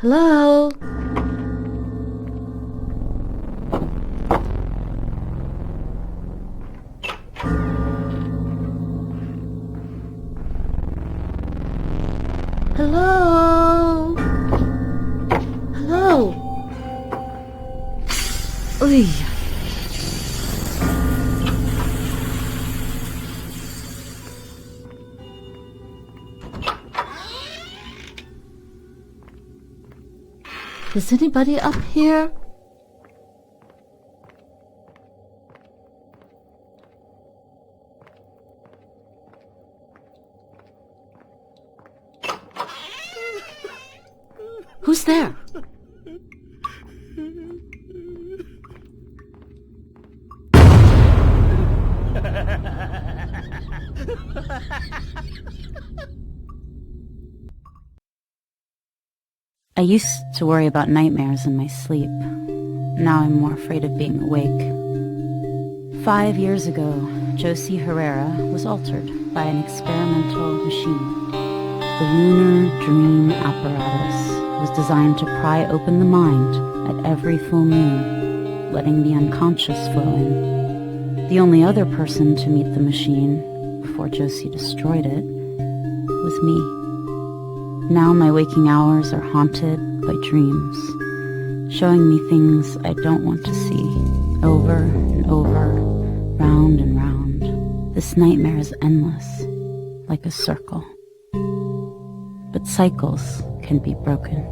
Hello? Hello? Hello? Oy. Is anybody up here? Who's there? I used to worry about nightmares in my sleep. Now I'm more afraid of being awake. 5 years ago, Josie Herrera was altered by an experimental machine. The lunar dream apparatus was designed to pry open the mind at every full moon, letting the unconscious flow in. The only other person to meet the machine, before Josie destroyed it, was me. Now my waking hours are haunted by dreams, showing me things I don't want to see, over and over, round and round. This nightmare is endless, like a circle. But cycles can be broken.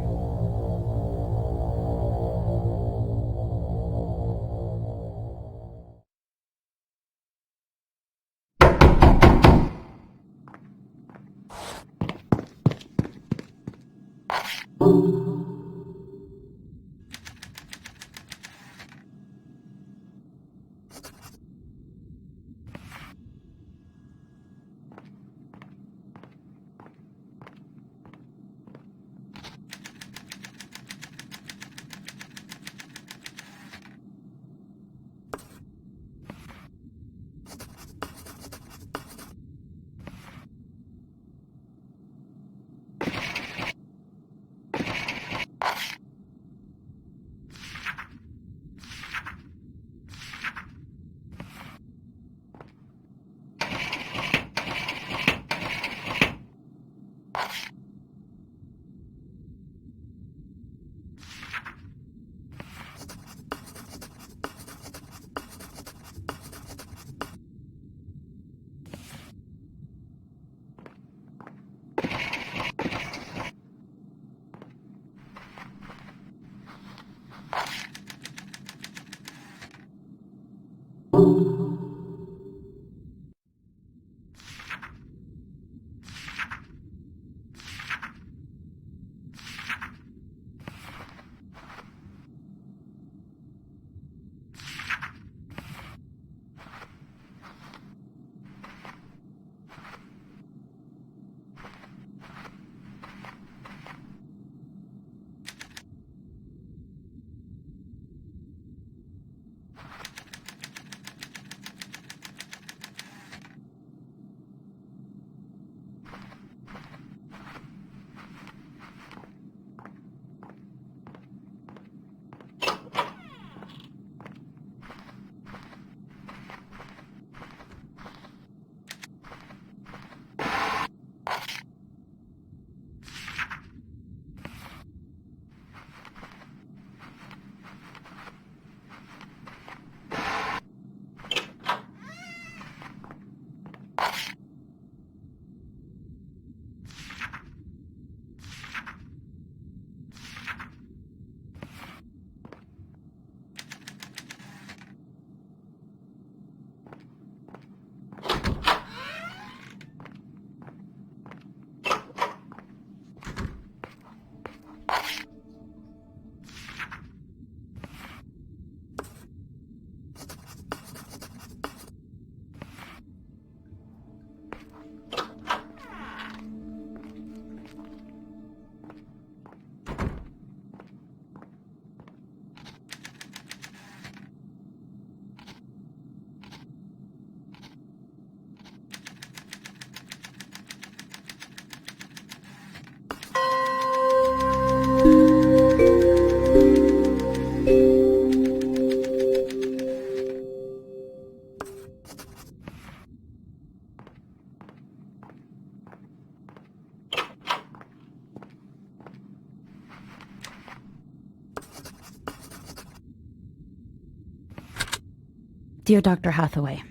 Dear Dr. Hathaway,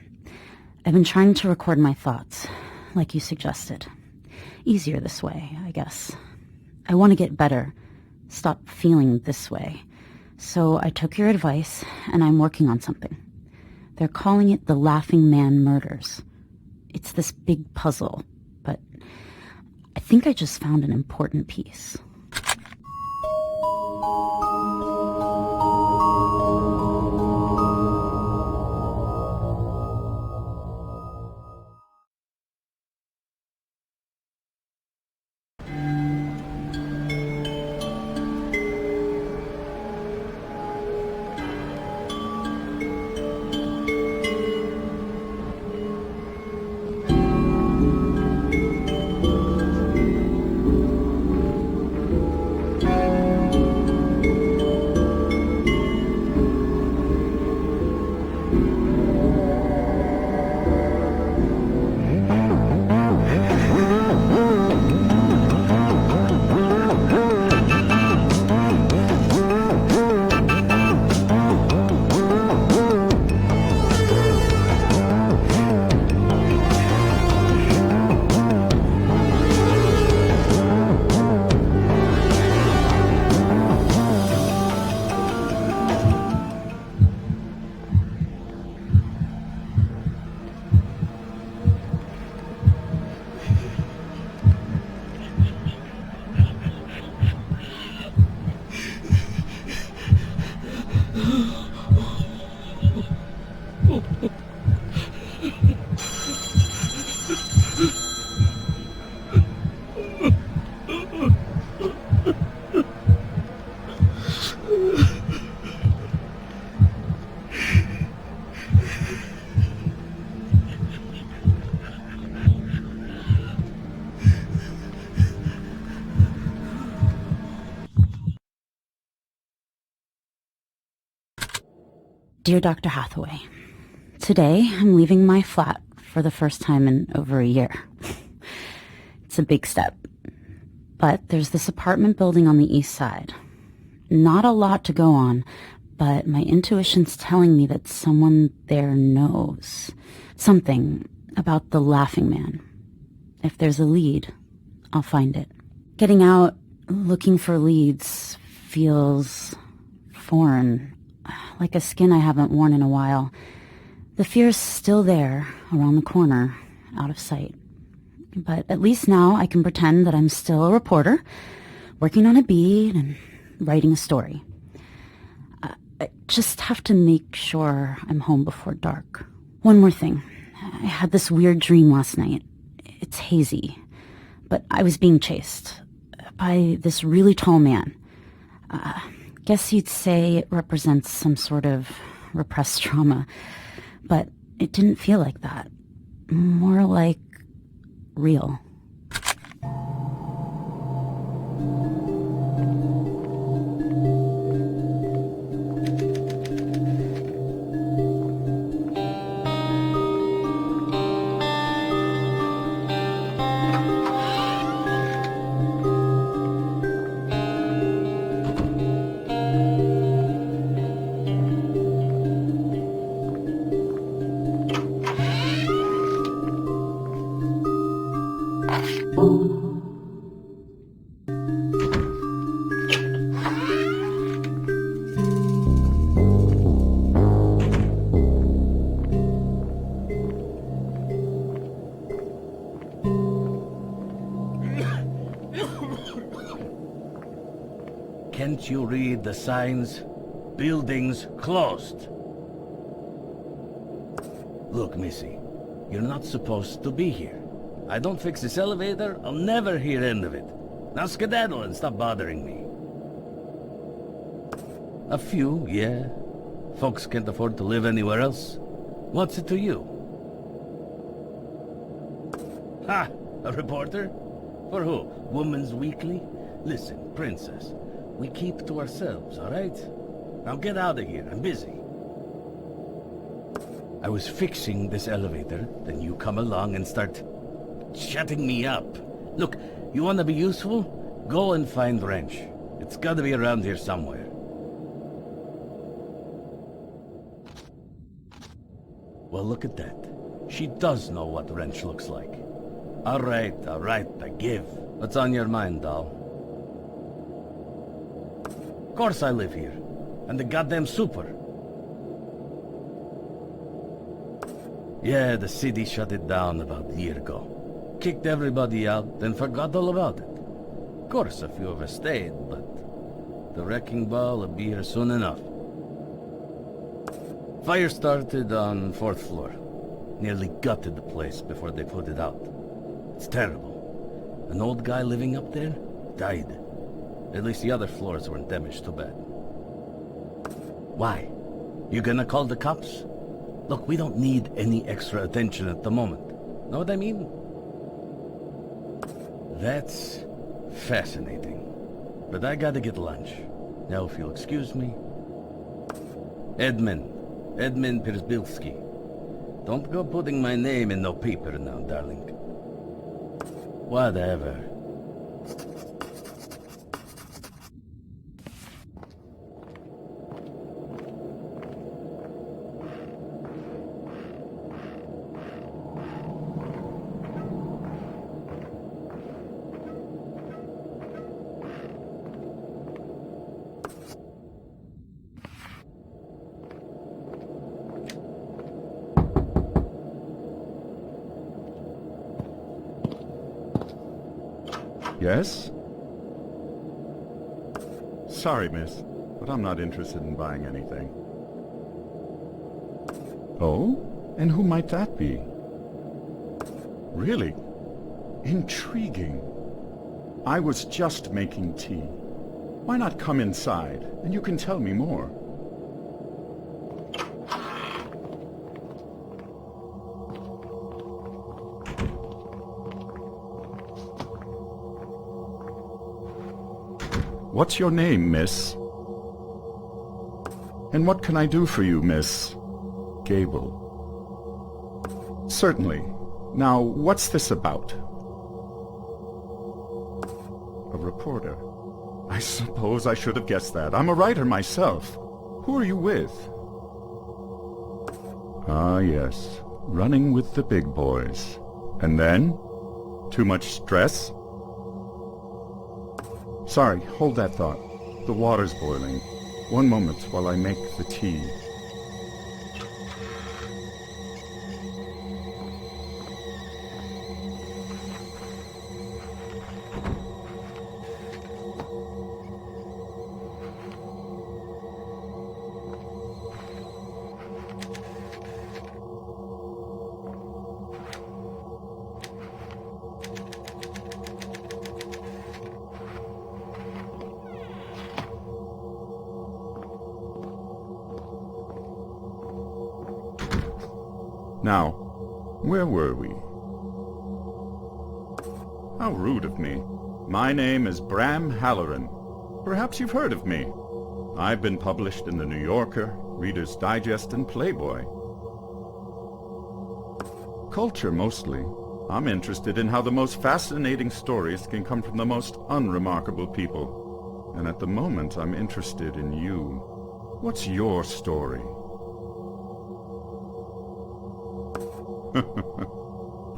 I've been trying to record my thoughts, like you suggested. Easier this way, I guess. I want to get better, stop feeling this way. So I took your advice, and I'm working on something. They're calling it the Laughing Man Murders. It's this big puzzle, but I think I just found an important piece. Dear Dr. Hathaway, today I'm leaving my flat for the first time in over a year. It's a big step. But there's this apartment building on the east side. Not a lot to go on, but my intuition's telling me that someone there knows something about the Laughing Man. If there's a lead, I'll find it. Getting out, looking for leads, feels foreign. Like a skin I haven't worn in a while. The fear's still there, around the corner, out of sight. But at least now I can pretend that I'm still a reporter, working on a beat and writing a story. I just have to make sure I'm home before dark. One more thing. I had this weird dream last night. It's hazy, but I was being chased by this really tall man. Guess you'd say it represents some sort of repressed trauma, but it didn't feel like that. More like real. Can't you read the signs? Buildings closed. Look, Missy, you're not supposed to be here. I don't fix this elevator, I'll never hear end of it. Now skedaddle and stop bothering me. A few, yeah. Folks can't afford to live anywhere else. What's it to you? Ha! A reporter? For who? Woman's Weekly? Listen, princess, we keep to ourselves, all right? Now get out of here, I'm busy. I was fixing this elevator, then you come along and start shutting me up. Look, you want to be useful? Go and find Wrench. It's got to be around here somewhere. Well, look at that. She does know what wrench looks like. All right, I give. What's on your mind, doll? Of course I live here. And the goddamn super. Yeah, the city shut it down about a year ago. Kicked everybody out, then forgot all about it. Of course, a few of us stayed, but the wrecking ball will be here soon enough. Fire started on 4th floor. Nearly gutted the place before they put it out. It's terrible. An old guy living up there died. At least the other floors weren't damaged too bad. Why? You gonna call the cops? Look, we don't need any extra attention at the moment. Know what I mean? That's fascinating. But I gotta get lunch. Now, if you'll excuse me. Edmund Przbilski. Don't go putting my name in no paper now, darling. Whatever. Yes? Sorry, miss, but I'm not interested in buying anything. Oh? And who might that be? Really? Intriguing. I was just making tea. Why not come inside, and you can tell me more? What's your name, miss? And what can I do for you, Miss Gable? Certainly. Now, what's this about? A reporter. I suppose I should have guessed that. I'm a writer myself. Who are you with? Ah, yes. Running with the big boys. And then? Too much stress? Sorry, hold that thought. The water's boiling. One moment while I make the tea. Now, where were we? How rude of me. My name is Bram Halloran. Perhaps you've heard of me. I've been published in the New Yorker, Reader's Digest, and Playboy. Culture, mostly. I'm interested in how the most fascinating stories can come from the most unremarkable people. And at the moment, I'm interested in you. What's your story?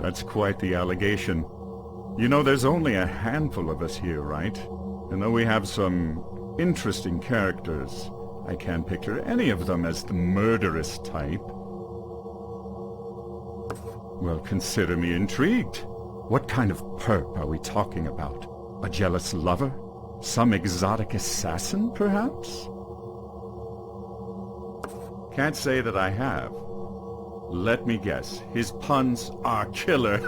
That's quite the allegation. You know, there's only a handful of us here, right? And though we have some interesting characters, I can't picture any of them as the murderous type. Well, consider me intrigued. What kind of perp are we talking about? A jealous lover? Some exotic assassin, perhaps? Can't say that I have. Let me guess. His puns are killer.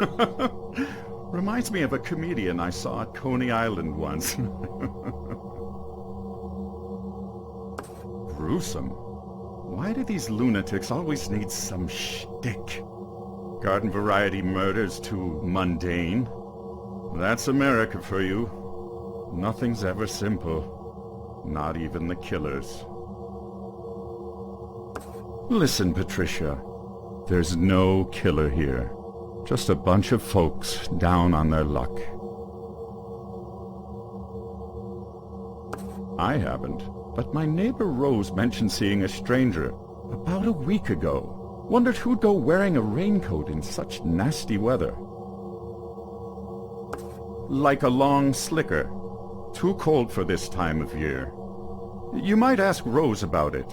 Reminds me of a comedian I saw at Coney Island once. Gruesome. Why do these lunatics always need some shtick? Garden variety murders too mundane. That's America for you. Nothing's ever simple. Not even the killers. Listen, Patricia. There's no killer here. Just a bunch of folks down on their luck. I haven't, but my neighbor Rose mentioned seeing a stranger about a week ago. Wondered who'd go wearing a raincoat in such nasty weather. Like a long slicker. Too cold for this time of year. You might ask Rose about it.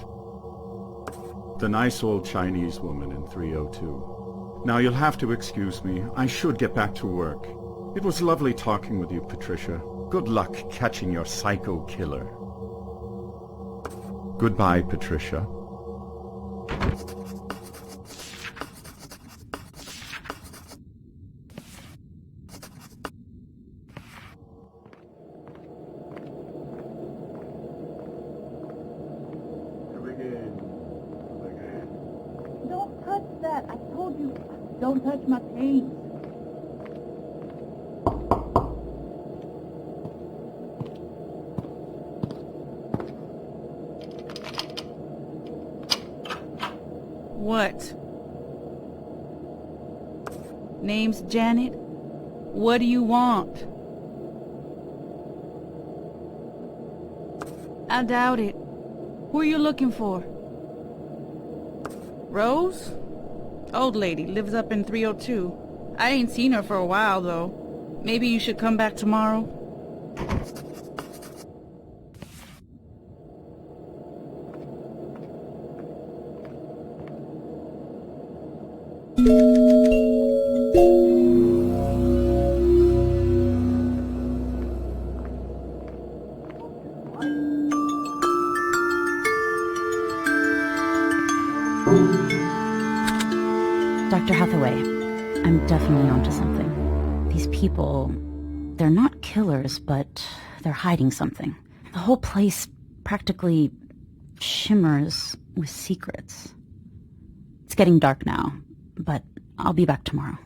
The nice old Chinese woman in 302. Now you'll have to excuse me. I should get back to work. It was lovely talking with you, Patricia. Good luck catching your psycho killer. Goodbye, Patricia. Don't touch that. I told you, don't touch my paint. What? Name's Janet. What do you want? I doubt it. Who are you looking for? Rose? Old lady, lives up in 302. I ain't seen her for a while, though. Maybe you should come back tomorrow. Dr. Hathaway, I'm definitely onto something. These people, they're not killers, but they're hiding something. The whole place practically shimmers with secrets. It's getting dark now, but I'll be back tomorrow.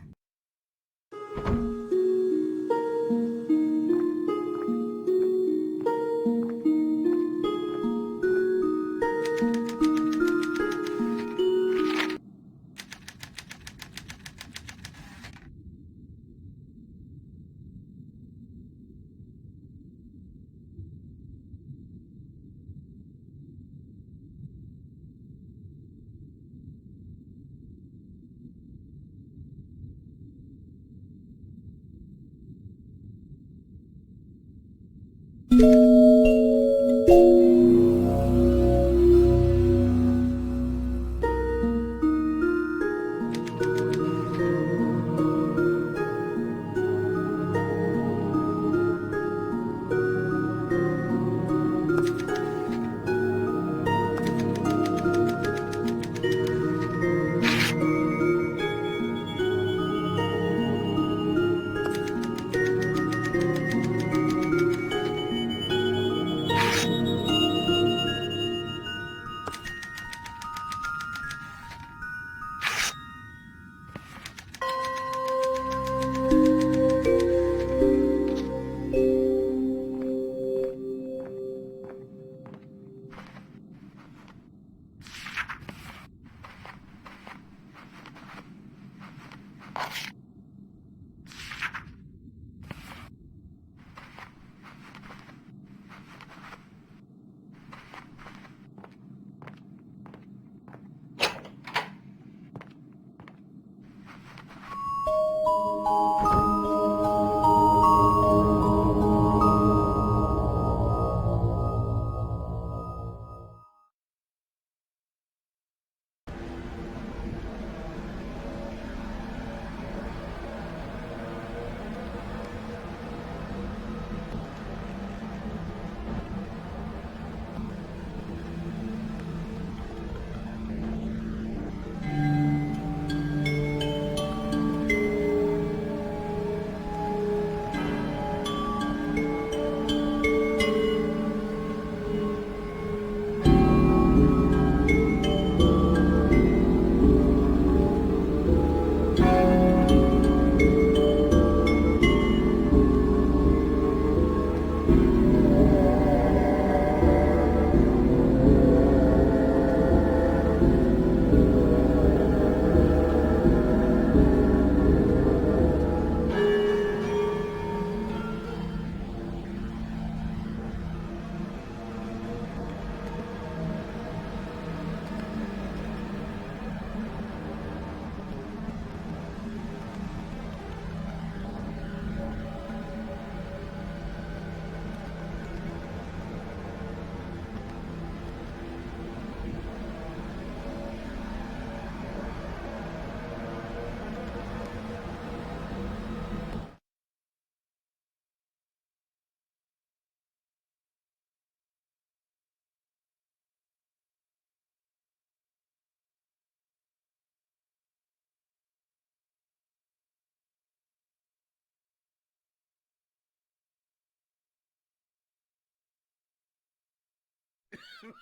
Again?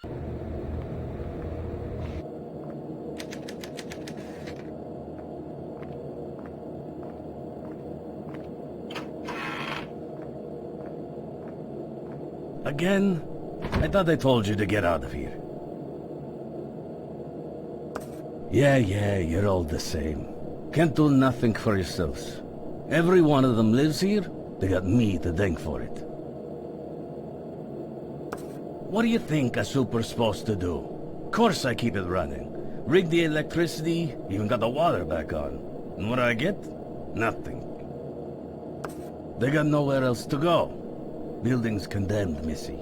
I thought I told you to get out of here. Yeah, you're all the same. Can't do nothing for yourselves. Every one of them lives here, they got me to thank for it. What do you think a super's supposed to do? Of course I keep it running. Rig the electricity, even got the water back on. And what do I get? Nothing. They got nowhere else to go. Building's condemned, Missy.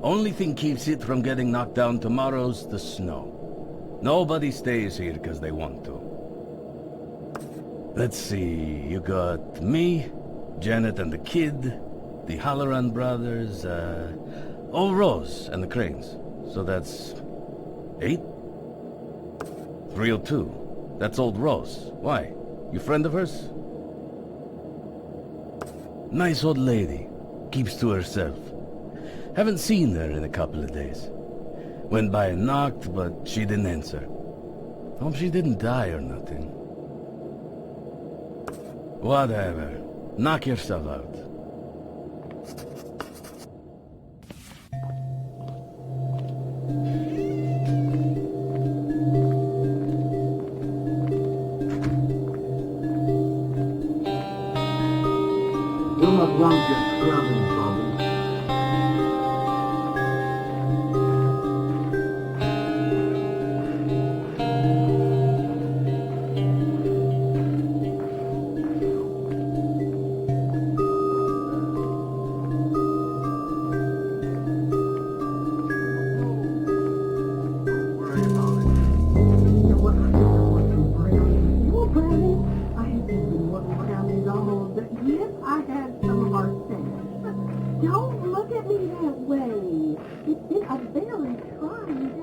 Only thing keeps it from getting knocked down tomorrow's the snow. Nobody stays here because they want to. Let's see, you got me, Janet and the kid, the Halloran brothers, Rose and the Cranes. So that's 8? 302. That's old Rose. Why? You friend of hers? Nice old lady. Keeps to herself. Haven't seen her in a couple of days. Went by and knocked, but she didn't answer. Hope she didn't die or nothing. Whatever. Knock yourself out. You're not wrong just scrubbing, Bobby. Don't look at me that way. It's been a very trying day.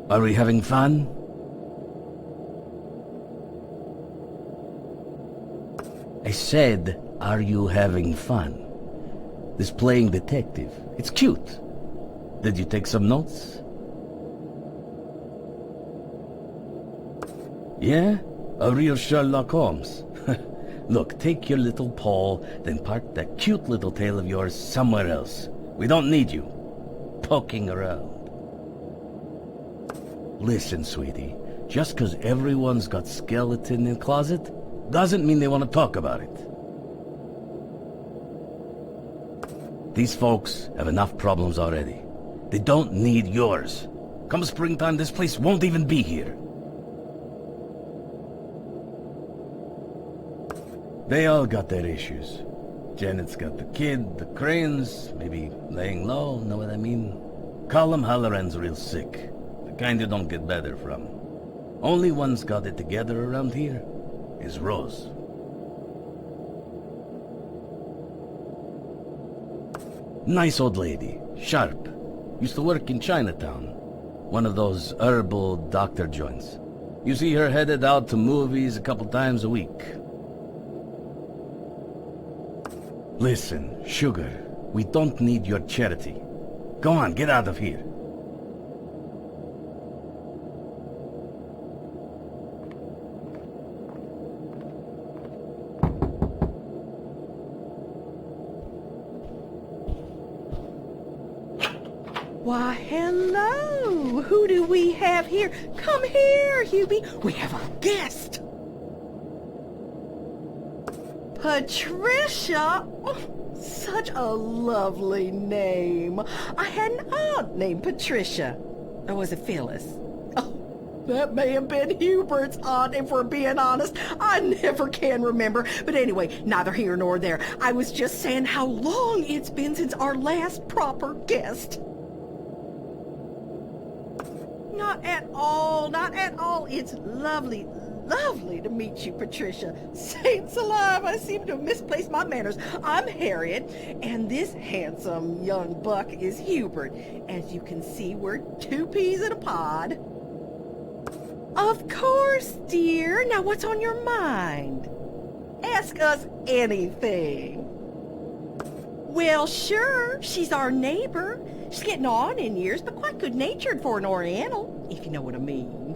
Are we having fun? I said, are you having fun? This playing detective, it's cute. Did you take some notes? Yeah? A real Sherlock Holmes. Look, take your little paw, then park that cute little tail of yours somewhere else. We don't need you poking around. Listen, sweetie, just because everyone's got skeleton in the closet doesn't mean they want to talk about it. These folks have enough problems already. They don't need yours. Come springtime, this place won't even be here. They all got their issues. Janet's got the kid, the cranes, maybe laying low, know what I mean? Colum Halloran's real sick. The kind you don't get better from. Only one's got it together around here is Rose. Nice old lady, sharp. Used to work in Chinatown. One of those herbal doctor joints. You see her headed out to movies a couple times a week. Listen, Sugar, we don't need your charity. Go on, get out of here. Why, hello! Who do we have here? Come here, Hubie. We have a guest. Patricia! Oh, such a lovely name. I had an aunt named Patricia. Or was it Phyllis? Oh, that may have been Hubert's aunt, if we're being honest. I never can remember. But anyway, neither here nor there. I was just saying how long it's been since our last proper guest. Not at all, not at all. It's lovely to meet you, Patricia. Saints alive, I seem to have misplaced my manners. I'm Harriet, and this handsome young buck is Hubert. As you can see, we're two peas in a pod. Of course, dear. Now, what's on your mind? Ask us anything. Well, sure. She's our neighbor. She's getting on in years, but quite good-natured for an Oriental, if you know what I mean.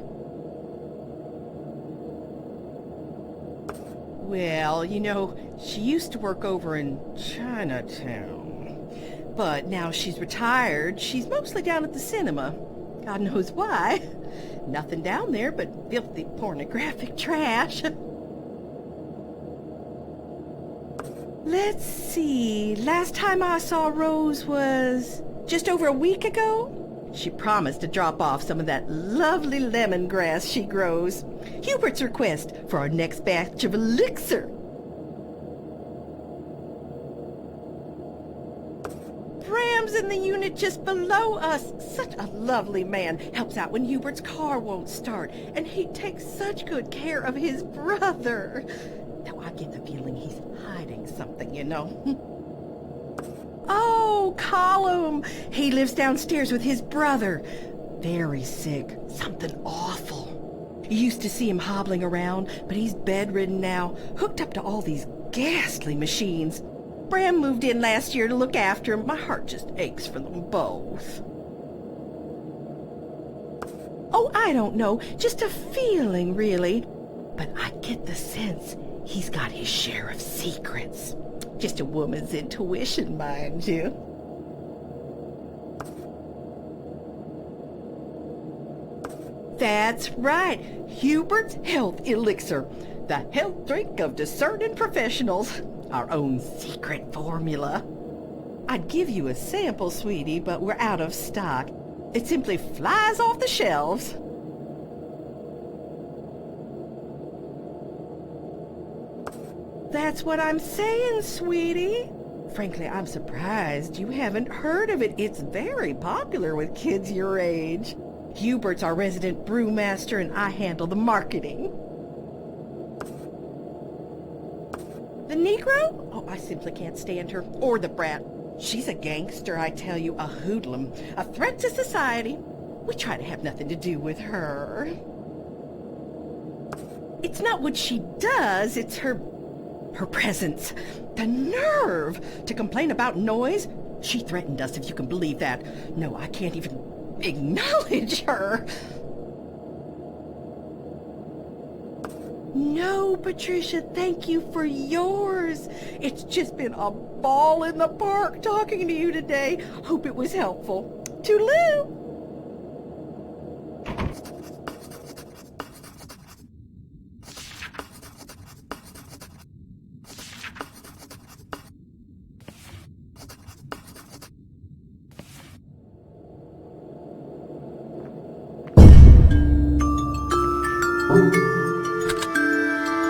Well, you know, she used to work over in Chinatown. But now she's retired, she's mostly down at the cinema. God knows why. Nothing down there but filthy pornographic trash. Let's see. Last time I saw Rose was just over a week ago. She promised to drop off some of that lovely lemongrass she grows. Hubert's request for our next batch of elixir. Bram's in the unit just below us. Such a lovely man. Helps out when Hubert's car won't start. And he takes such good care of his brother. Though I get the feeling he's hiding something, you know. Oh, Column. He lives downstairs with his brother. Very sick. Something awful. You used to see him hobbling around, but he's bedridden now, hooked up to all these ghastly machines. Bram moved in last year to look after him. My heart just aches for them both. Oh, I don't know. Just a feeling, really. But I get the sense he's got his share of secrets. Just a woman's intuition, mind you. That's right. Hubert's Health Elixir. The health drink of discerning professionals. Our own secret formula. I'd give you a sample, sweetie, but we're out of stock. It simply flies off the shelves. That's what I'm saying, sweetie. Frankly, I'm surprised you haven't heard of it. It's very popular with kids your age. Hubert's our resident brewmaster, and I handle the marketing. The Negro? Oh, I simply can't stand her. Or the brat. She's a gangster, I tell you, a hoodlum, a threat to society. We try to have nothing to do with her. It's not what she does, it's her presence. The nerve to complain about noise. She threatened us, if you can believe that. No, I can't even acknowledge her. No, Patricia, thank you for yours. It's just been a ball in the park talking to you today. Hope it was helpful. Toodaloo!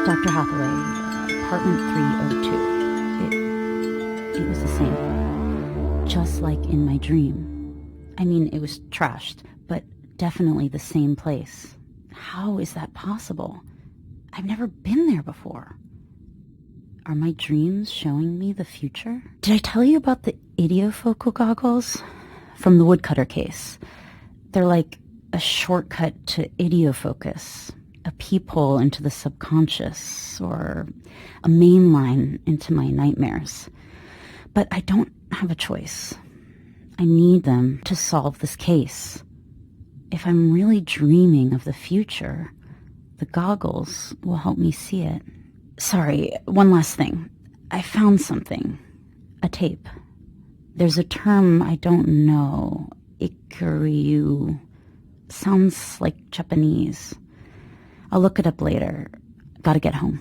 Dr. Hathaway, apartment 302. It was the same. Just like in my dream. I mean, it was trashed, but definitely the same place. How is that possible? I've never been there before. Are my dreams showing me the future? Did I tell you about the idiofocal goggles? From the woodcutter case. They're like a shortcut to idiofocus. A peephole into the subconscious, or a main line into my nightmares. But I don't have a choice. I need them to solve this case. If I'm really dreaming of the future, the goggles will help me see it. Sorry, one last thing. I found something. A tape. There's a term I don't know. Ikuryu. Sounds like Japanese. I'll look it up later. Gotta get home.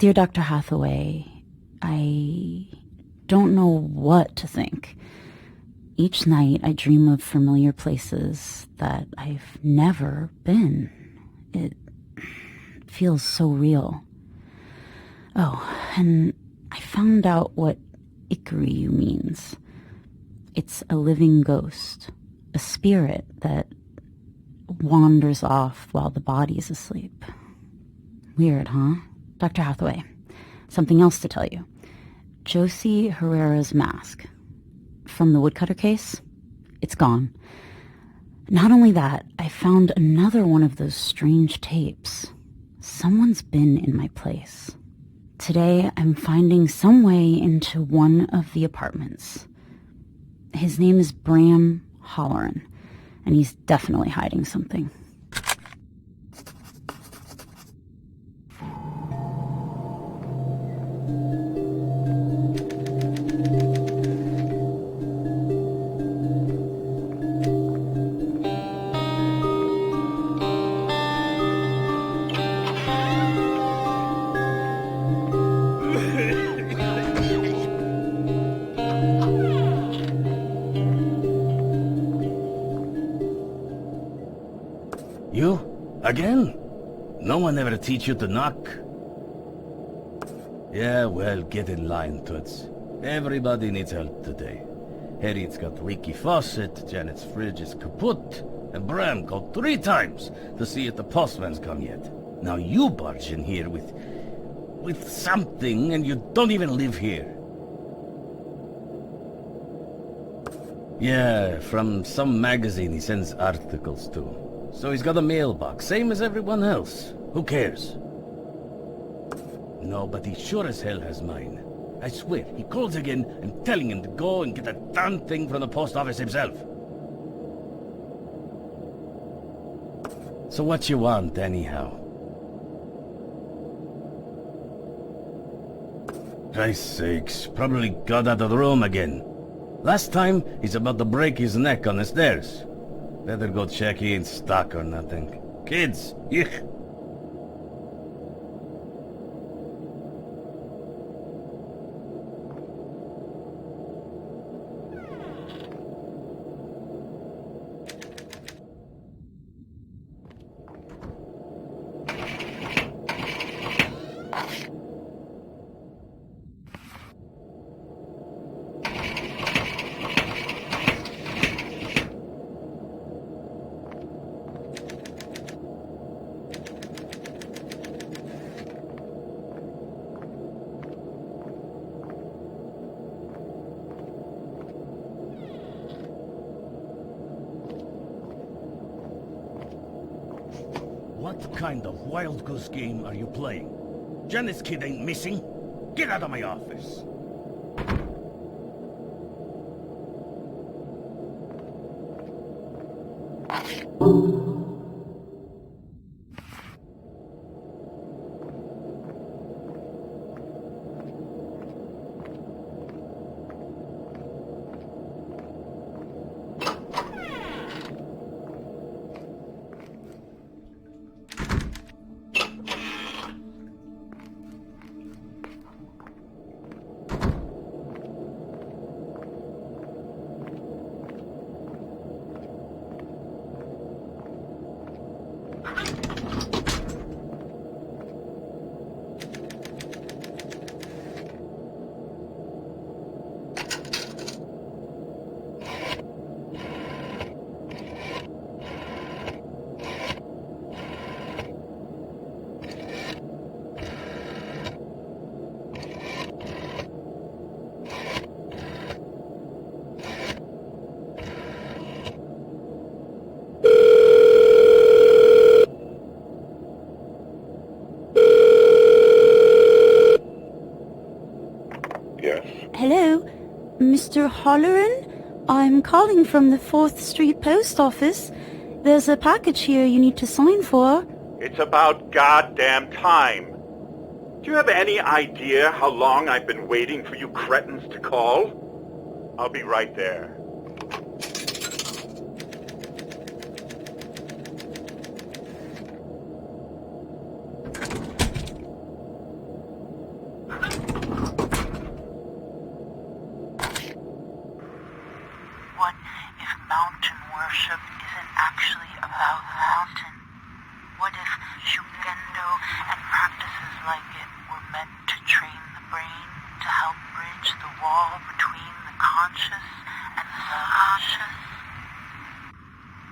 Dear Dr. Hathaway, I don't know what to think. Each night I dream of familiar places that I've never been. It feels so real. Oh, and I found out what Ikariu means. It's a living ghost, a spirit that wanders off while the body's asleep. Weird, huh? Dr. Hathaway, something else to tell you. Josie Herrera's mask from the woodcutter case, it's gone. Not only that, I found another one of those strange tapes. Someone's been in my place. Today, I'm finding some way into one of the apartments. His name is Bram Holloran, and he's definitely hiding something. Again? No one ever teach you to knock. Yeah, well, get in line, Toots. Everybody needs help today. Harriet's got leaky faucet, Janet's fridge is kaput, and Bram called 3 times to see if the postman's come yet. Now you barge in here with something, and you don't even live here. Yeah, from some magazine he sends articles to. So he's got a mailbox, same as everyone else. Who cares? No, but he sure as hell has mine. I swear, he calls again, I'm telling him to go and get a damn thing from the post office himself. So what you want, anyhow? Christ's sakes, probably got out of the room again. Last time, he's about to break his neck on the stairs. Better go check he ain't stuck or nothing. Kids, yuck. What kind of wild goose game are you playing? Janet's kid ain't missing. Get out of my office. Hello, Mr. Holleran? I'm calling from the 4th Street Post Office. There's a package here you need to sign for. It's about goddamn time. Do you have any idea how long I've been waiting for you cretins to call? I'll be right there. What if mountain worship isn't actually about the mountain? What if Shugendo and practices like it were meant to train the brain to help bridge the wall between the conscious and the subconscious?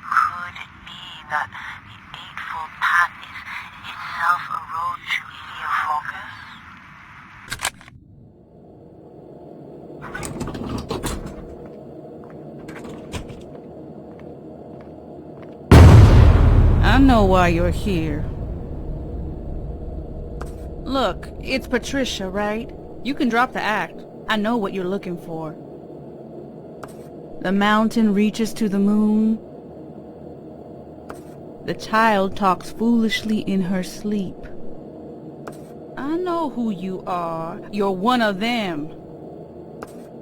Could it be that the Eightfold Path is itself a road to ideofocus? I know why you're here. Look, it's Patricia, right? You can drop the act. I know what you're looking for. The mountain reaches to the moon. The child talks foolishly in her sleep. I know who you are. You're one of them.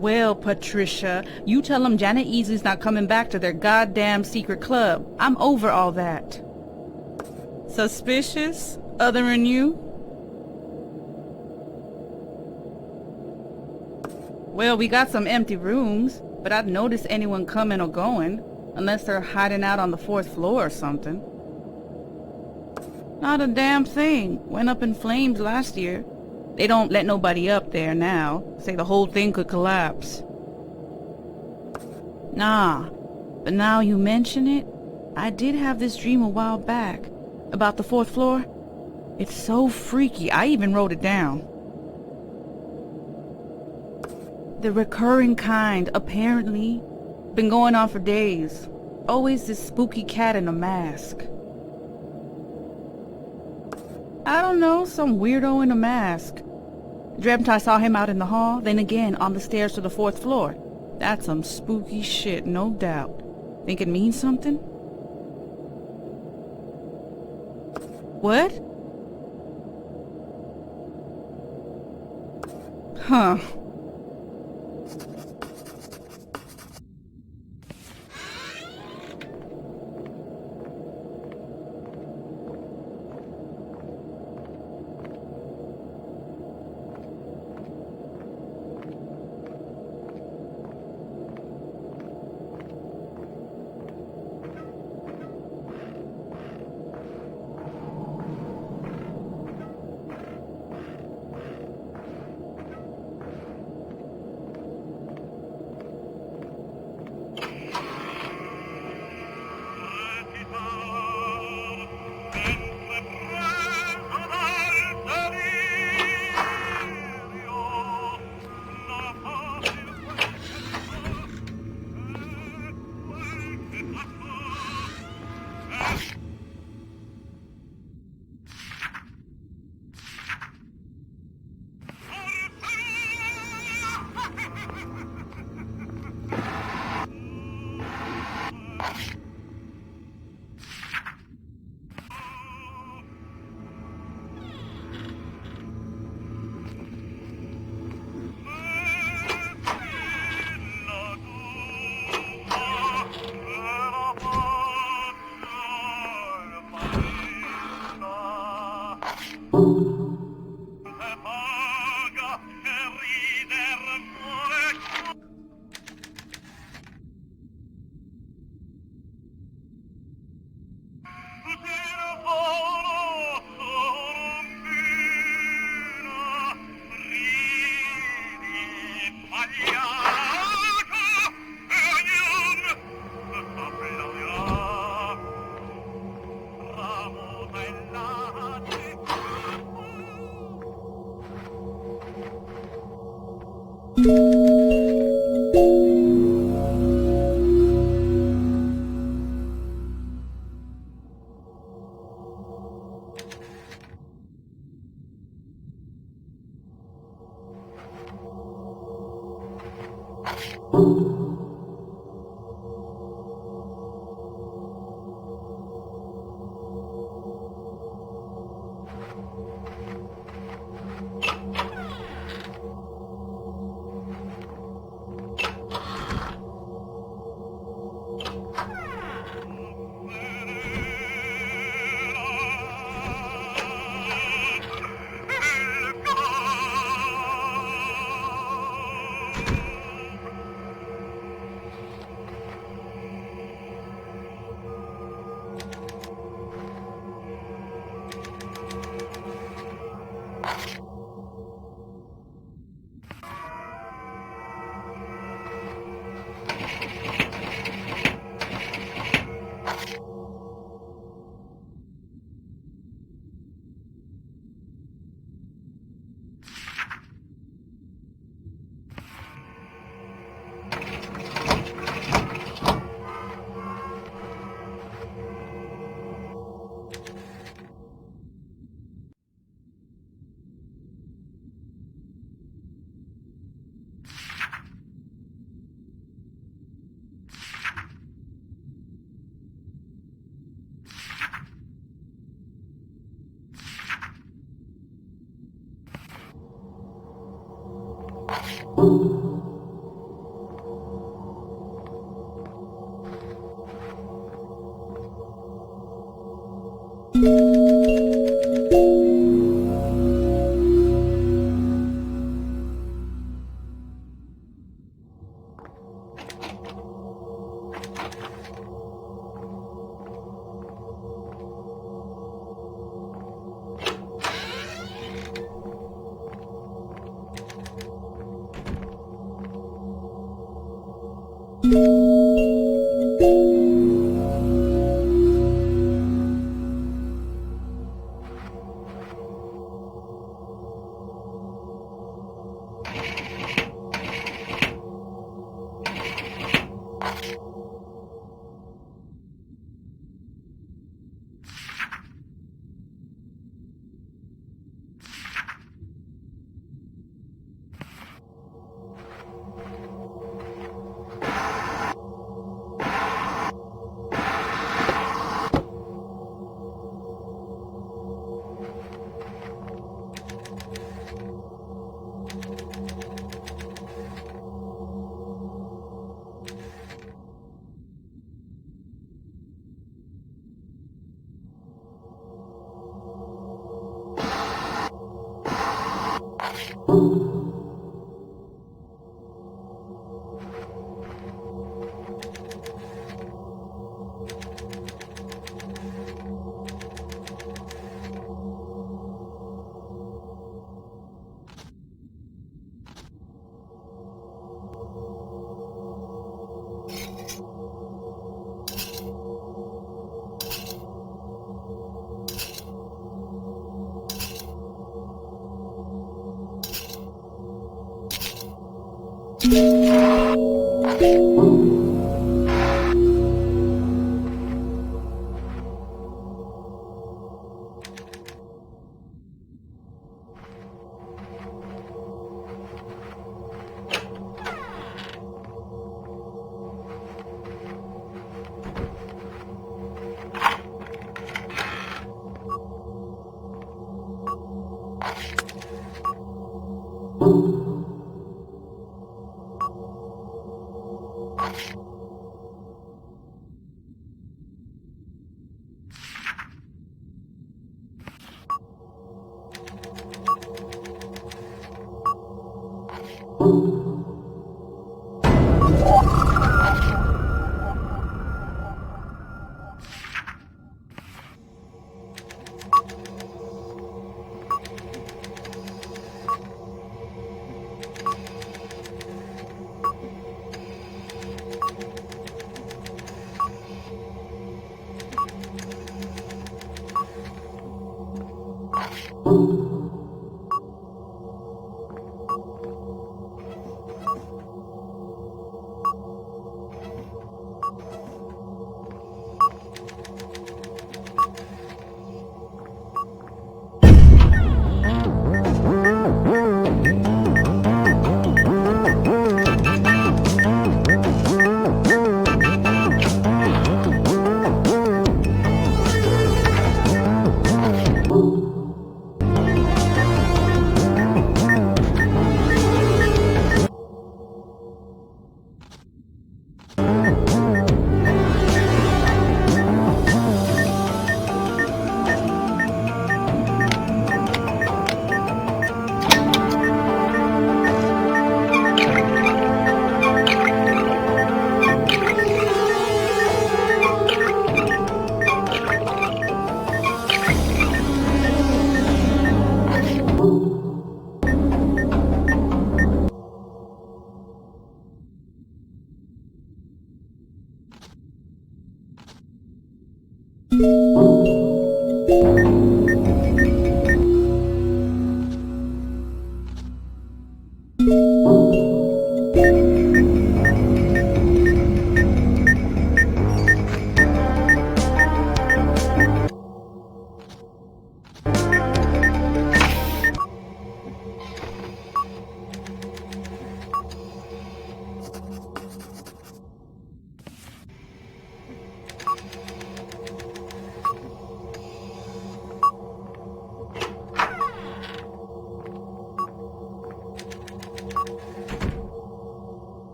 Well, Patricia, you tell them Janet Easley's not coming back to their goddamn secret club. I'm over all that. Suspicious? Other than you? Well, we got some empty rooms, but I'd notice anyone coming or going, unless they're hiding out on the 4th floor or something. Not a damn thing. Went up in flames last year. They don't let nobody up there now. Say the whole thing could collapse. Nah, but now you mention it, I did have this dream a while back. About the 4th floor. It's so freaky, I even wrote it down. The recurring kind, apparently. Been going on for days. Always this spooky cat in a mask. I don't know, some weirdo in a mask. Dreamt I saw him out in the hall, then again on the stairs to the 4th floor. That's some spooky shit, no doubt. Think it means something? What? Huh.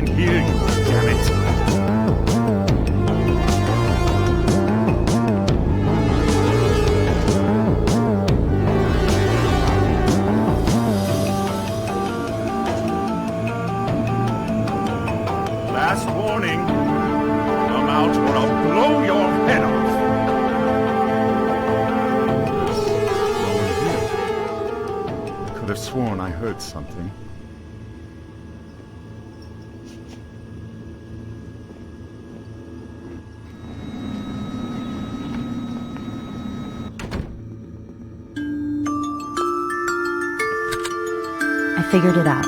can hear you, damn it. Last warning. Come out or I'll blow your head off. I could have sworn I heard something. I figured it out.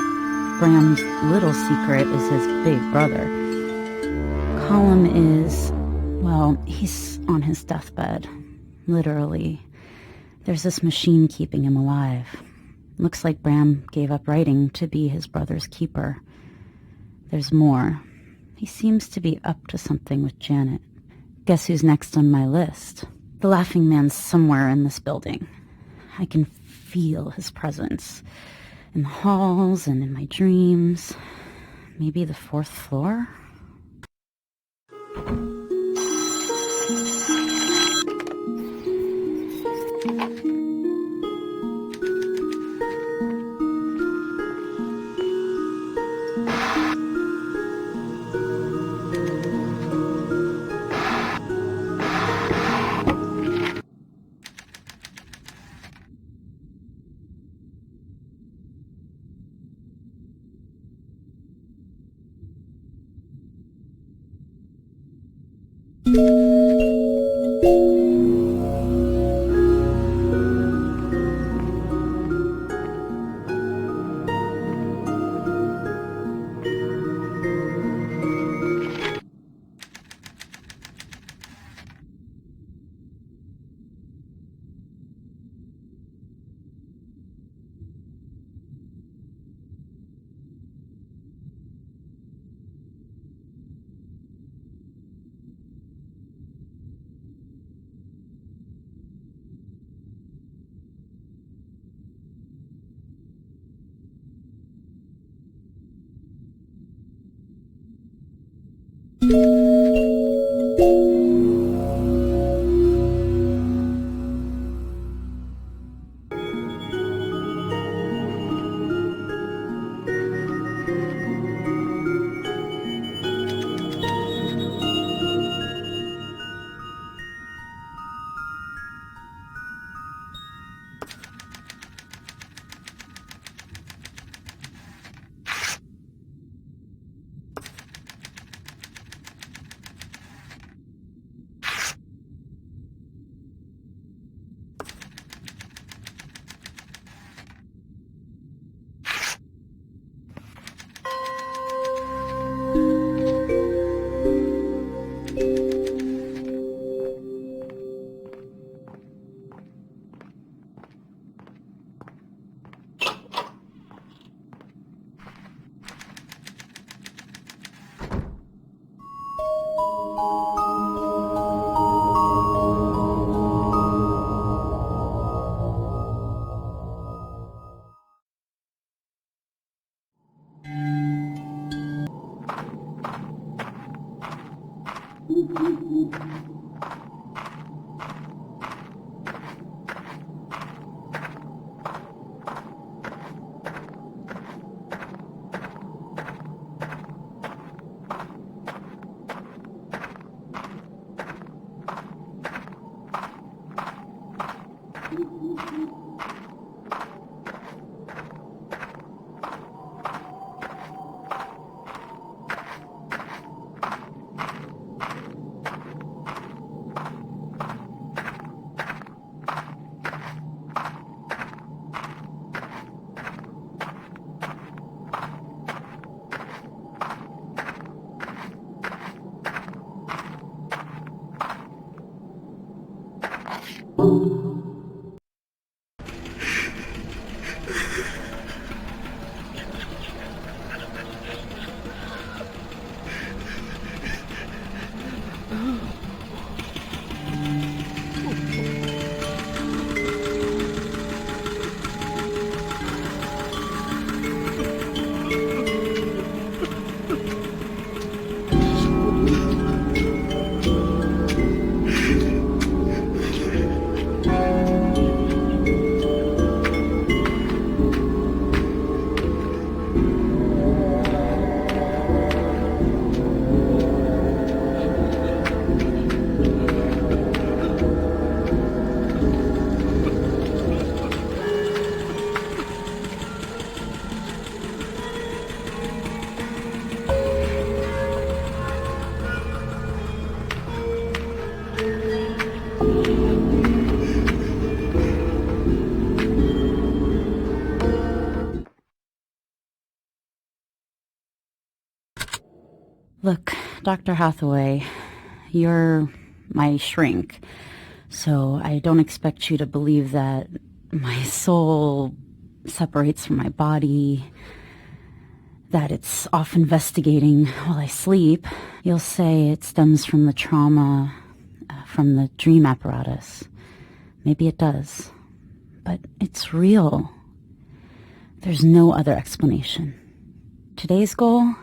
Bram's little secret is his big brother. Colum is, well, he's on his deathbed. Literally. There's this machine keeping him alive. Looks like Bram gave up writing to be his brother's keeper. There's more. He seems to be up to something with Janet. Guess who's next on my list? The Laughing Man's somewhere in this building. I can feel his presence. In the halls and in my dreams. Maybe the 4th floor? Look, Dr. Hathaway, you're my shrink, so I don't expect you to believe that my soul separates from my body, that it's off investigating while I sleep. You'll say it stems from the trauma, from the dream apparatus. Maybe it does, but it's real. There's no other explanation. Today's goal?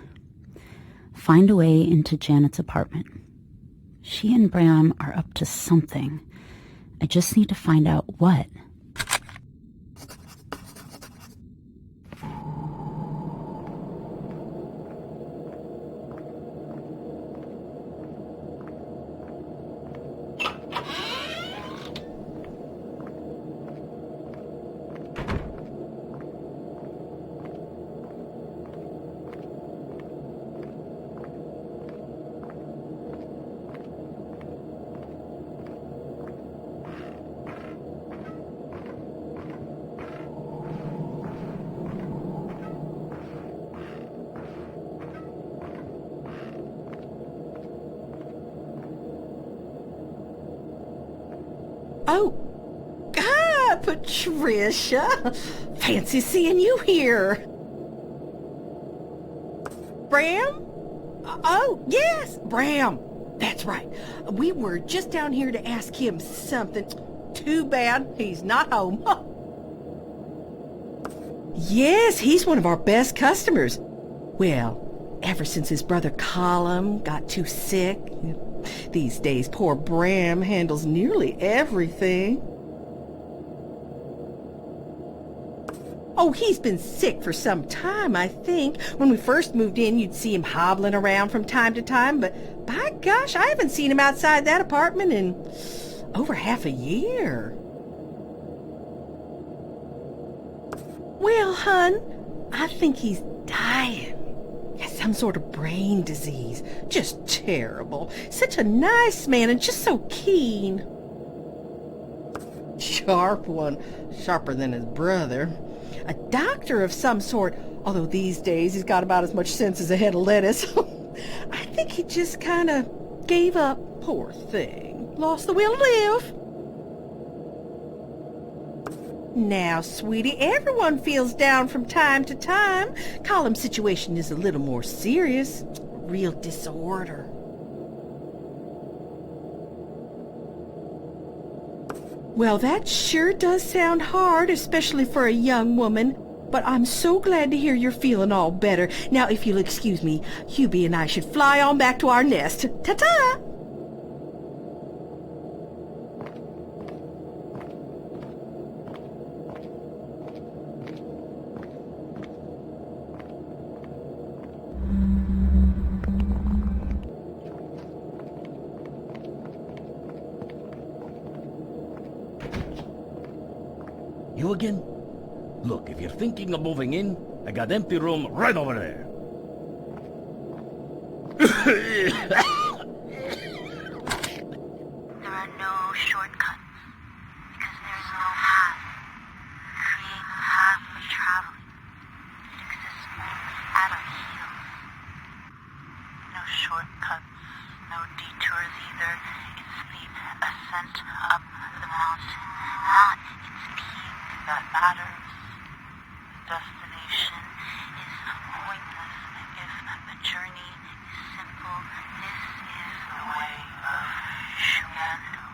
Find a way into Janet's apartment. She and Bram are up to something. I just need to find out what. Oh, Patricia. Fancy seeing you here. Bram? Oh, yes, Bram. That's right. We were just down here to ask him something. Too bad he's not home. Yes, he's one of our best customers. Well, ever since his brother Colum got too sick. These days, poor Bram handles nearly everything. Oh, he's been sick for some time, I think. When we first moved in, you'd see him hobbling around from time to time, but by gosh, I haven't seen him outside that apartment in over half a year. Well, hun, I think he's dying. Has some sort of brain disease. Just terrible. Such a nice man and just so keen. Sharp one. Sharper than his brother. A doctor of some sort, although these days he's got about as much sense as a head of lettuce. I think he just kind of gave up. Poor thing. Lost the will to live. Now, sweetie, everyone feels down from time to time. Column's situation is a little more serious. Real disorder. Well, that sure does sound hard, especially for a young woman. But I'm so glad to hear you're feeling all better. Now, if you'll excuse me, Hubie and I should fly on back to our nest. Ta-ta! You again? Look, if you're thinking of moving in, I got empty room right over there. There are no shortcuts, because there's no path. Create a path of traveling. It exists at our heels. No shortcuts, no detours either. It's the ascent up the mountain, not its peak that matters. The destination is pointless if the journey is simple. This is the way of Shumando.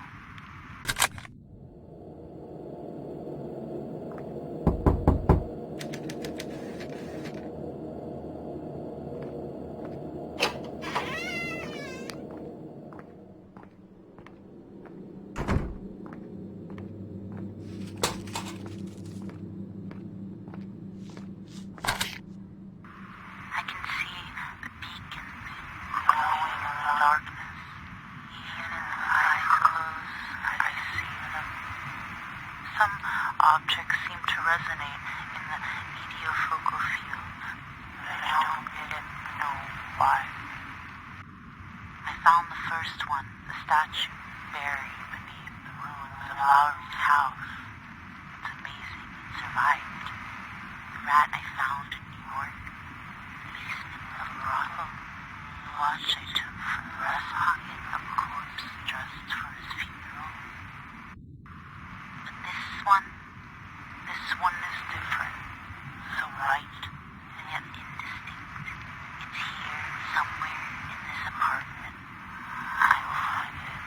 Some objects seem to resonate in the mediofocal field. I don't yet know why. I found the first one, the statue, buried beneath the ruins of Lowry's house. It's amazing it survived. The rat I found in New York, basement of a brothel. watch I took from the rest pocket a corpse dressed for his funeral. But this one is different. So bright, and yet indistinct. It's here, somewhere, in this apartment. I will find it.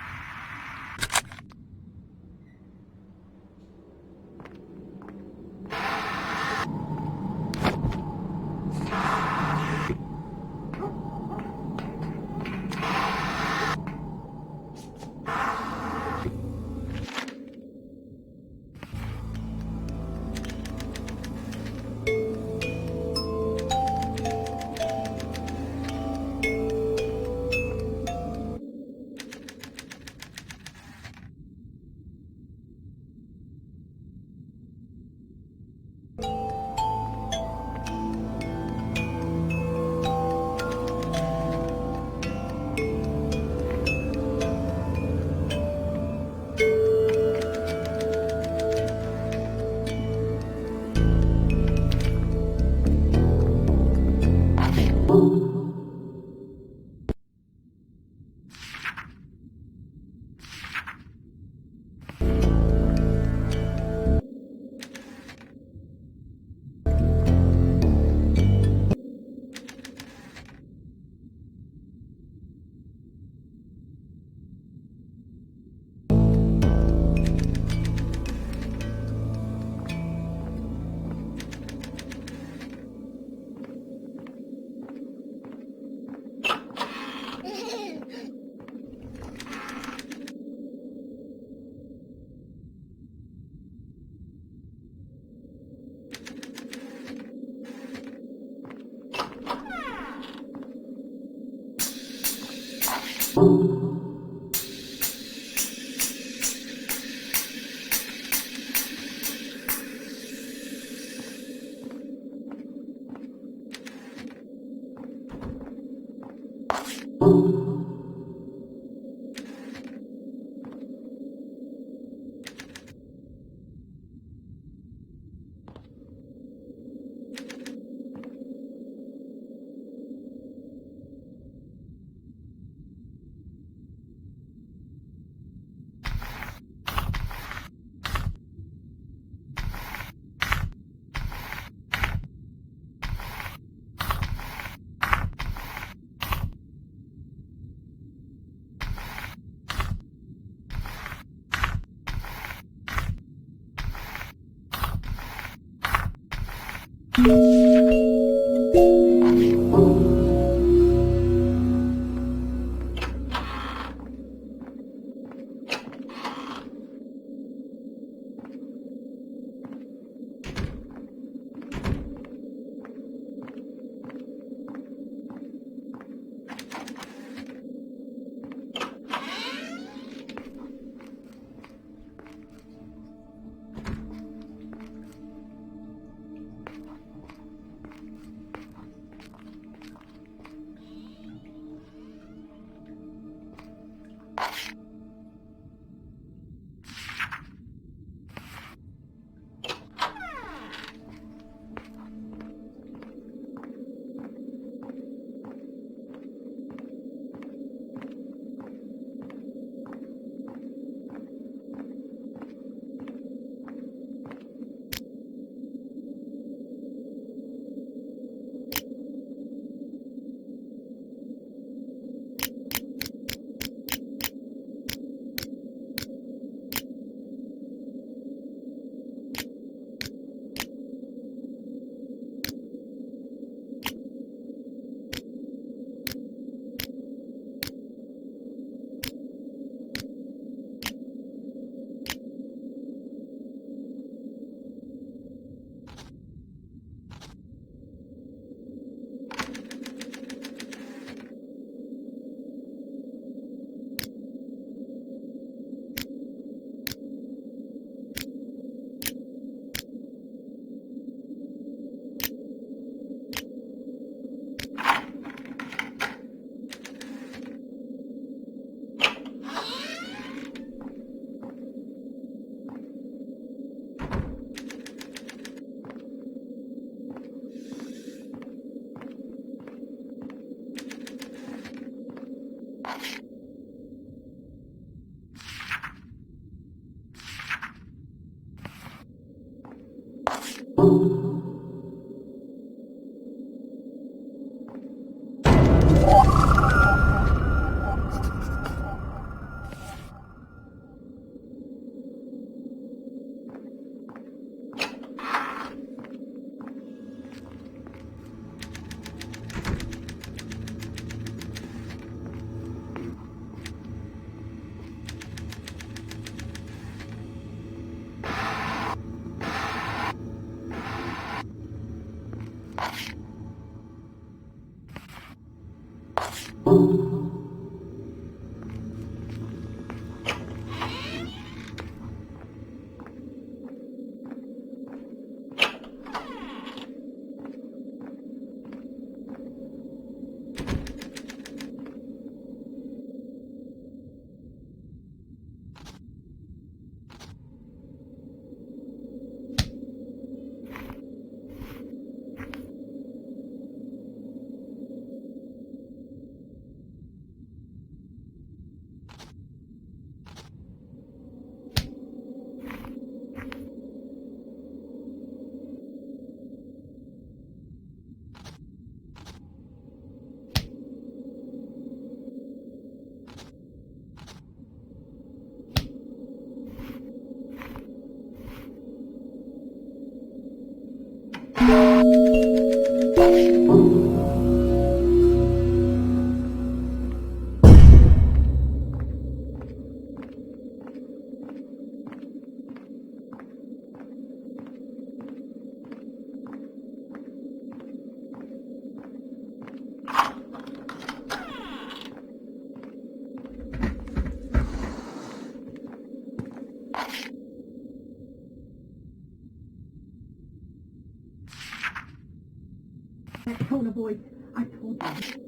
That tone of voice, I told you.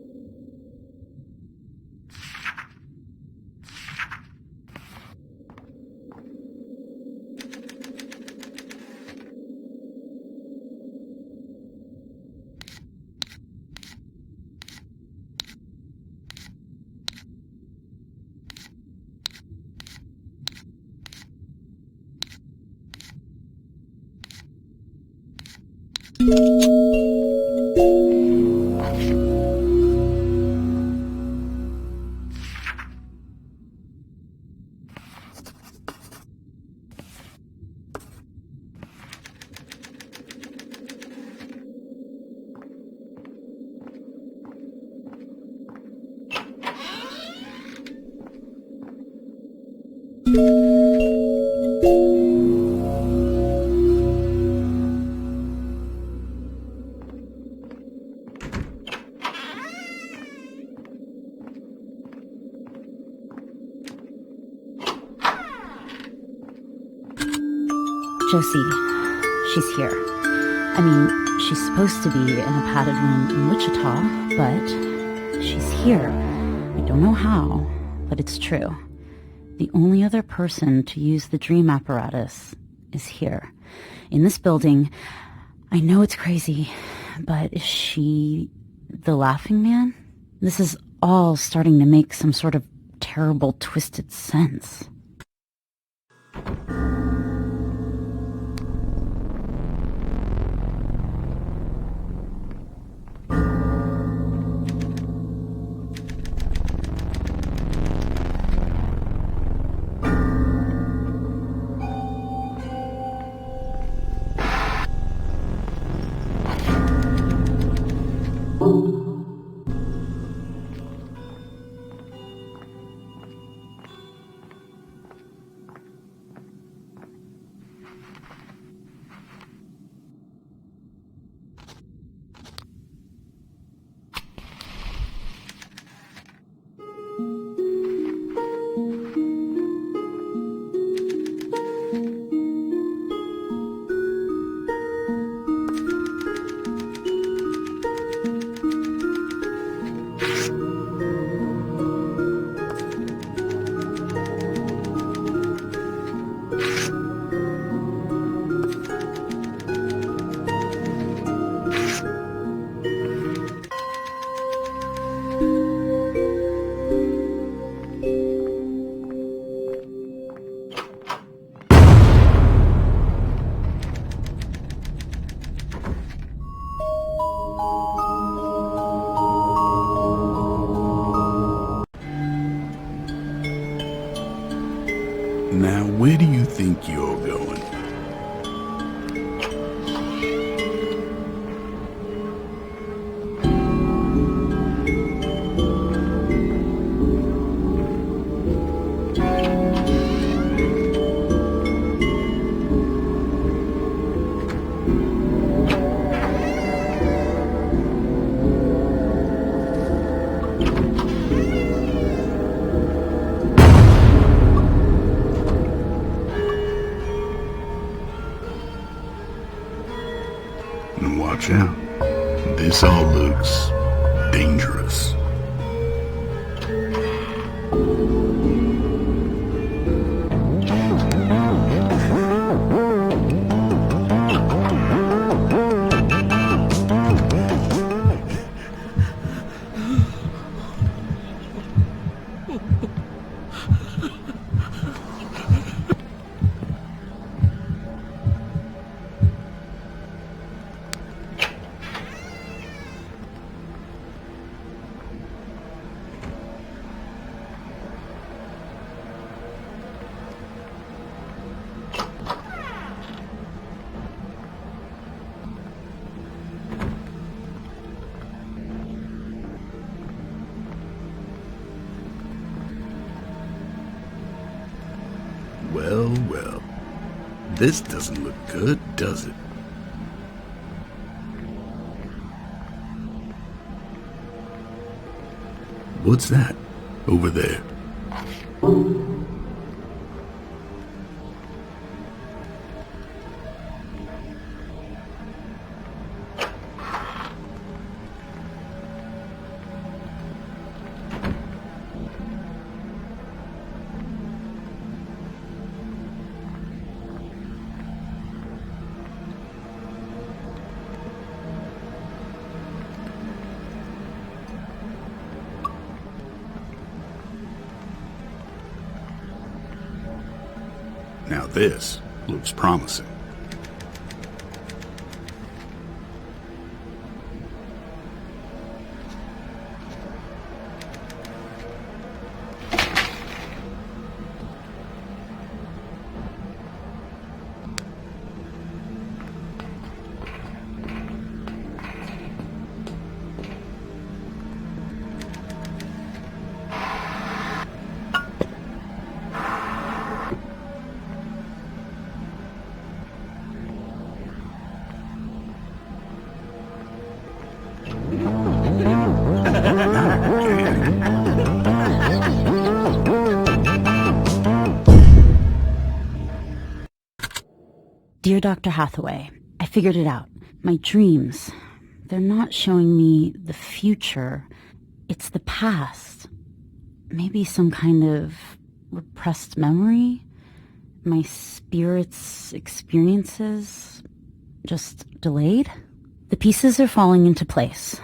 Josie, she's here. I mean, she's supposed to be in a padded room in Wichita, but she's here. I don't know how, but it's true. The only other person to use the dream apparatus is here, in this building. I know it's crazy, but is she the Laughing Man? This is all starting to make some sort of terrible, twisted sense. Now, where do you think you're going? Watch out. This all looks dangerous. Well, well. This doesn't look good, does it? What's that over there? Now this looks promising. Dear Dr. Hathaway, I figured it out. My dreams, they're not showing me the future. It's the past. Maybe some kind of repressed memory? My spirit's experiences just delayed? The pieces are falling into place.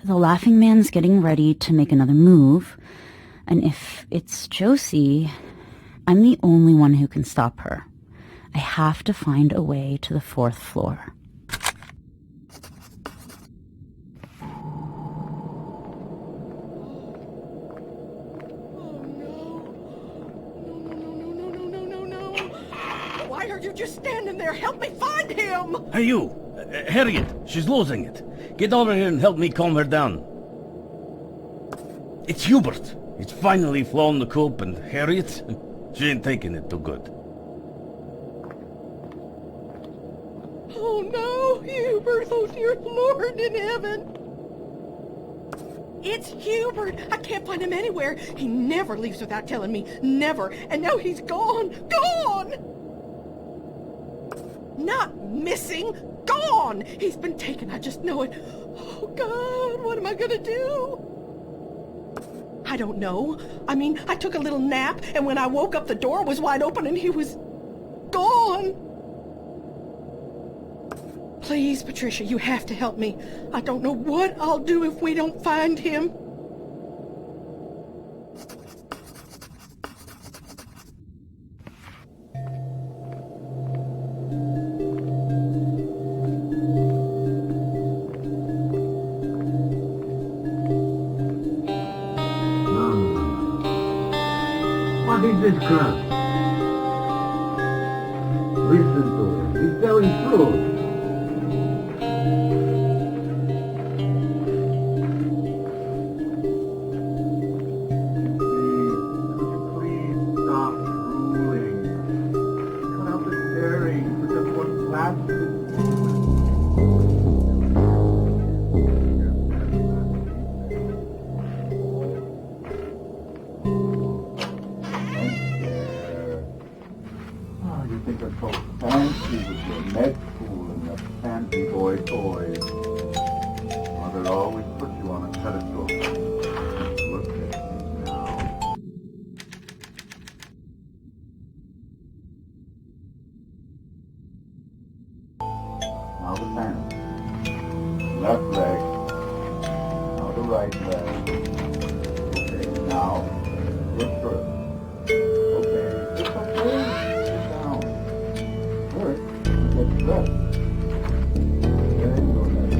The Laughing Man's getting ready to make another move, and if it's Josie, I'm the only one who can stop her. I have to find a way to the 4th floor. Why are you just standing there? Help me find him! Hey, you! Harriet, she's losing it. Get over here and help me calm her down. It's Hubert. He's finally flown the coop, and Harriet, she ain't taking it too good. Oh no, Hubert, oh dear Lord in heaven. It's Hubert. I can't find him anywhere. He never leaves without telling me. Never. And now he's gone. Gone! Not missing. Gone! He's been taken. I just know it. Oh, God, what am I gonna do? I don't know. I mean, I took a little nap, and when I woke up, the door was wide open, and he was gone. Please, Patricia, you have to help me. I don't know what I'll do if we don't find him. What is this crap? Listen to him. He's telling truth. Please stop drooling. Cut out the staring for just one last you think you're so fancy with your med school and your fancy boy toys. Mother always put you on a pedestal. Look at me now. Now the hand. Left leg. Now the right leg. Okay, now your foot. Okay, it's okay. Sit down. First, get dressed. Then go next.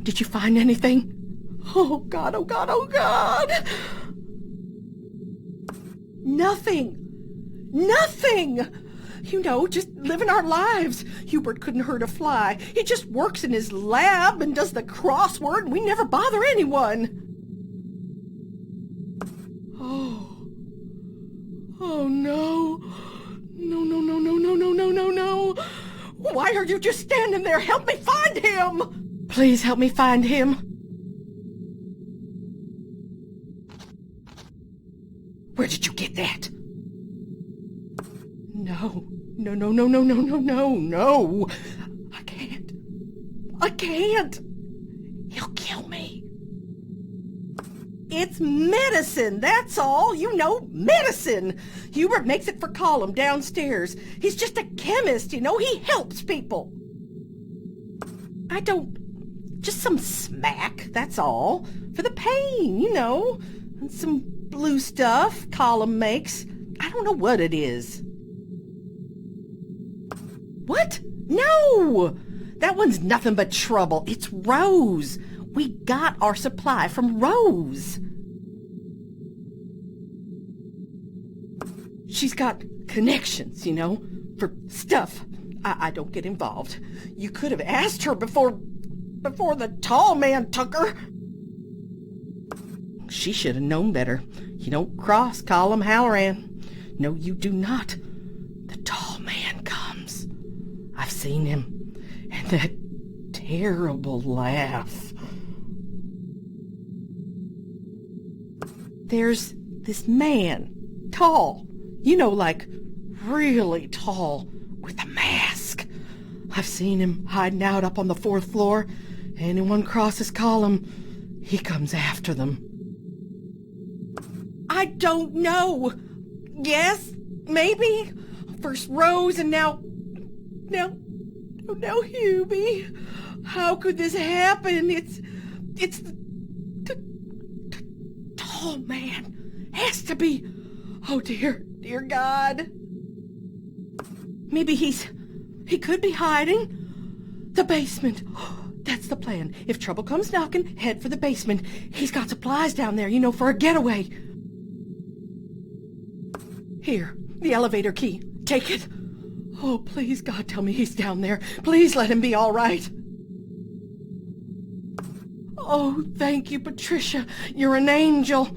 Did you find anything? Oh, God, oh, God, oh, God! Nothing! Nothing! You know, just living our lives. Hubert couldn't hurt a fly. He just works in his lab and does the crossword, and we never bother anyone. Oh, no. No. Why are you just standing there? Help me find him! Please help me find him. Where did you get that? No. I can't. He'll kill me. It's medicine, that's all. You know, medicine. Hubert makes it for Colum downstairs. He's just a chemist, you know. He helps people. Just some smack, that's all. For the pain, you know. And some blue stuff Colum makes. I don't know what it is. What? No! That one's nothing but trouble. It's Rose. We got our supply from Rose. She's got connections, you know, for stuff. I don't get involved. You could have asked her before the tall man took her. She should have known better. You don't cross Colum Halloran. No, you do not. The tall man comes. I've seen him. And that terrible laugh. There's this man, tall, you know, like really tall, with a mask. I've seen him hiding out up on the 4th floor. Anyone crosses Colum, he comes after them. I don't know. Yes, maybe. First Rose and now Hubie. How could this happen? It's the tall man. Has to be. Oh dear God. Maybe he could be hiding. The basement. That's the plan. If trouble comes knocking, head for the basement. He's got supplies down there, you know, for a getaway. Here, the elevator key. Take it. Oh, please, God, tell me he's down there. Please let him be all right. Oh, thank you, Patricia. You're an angel.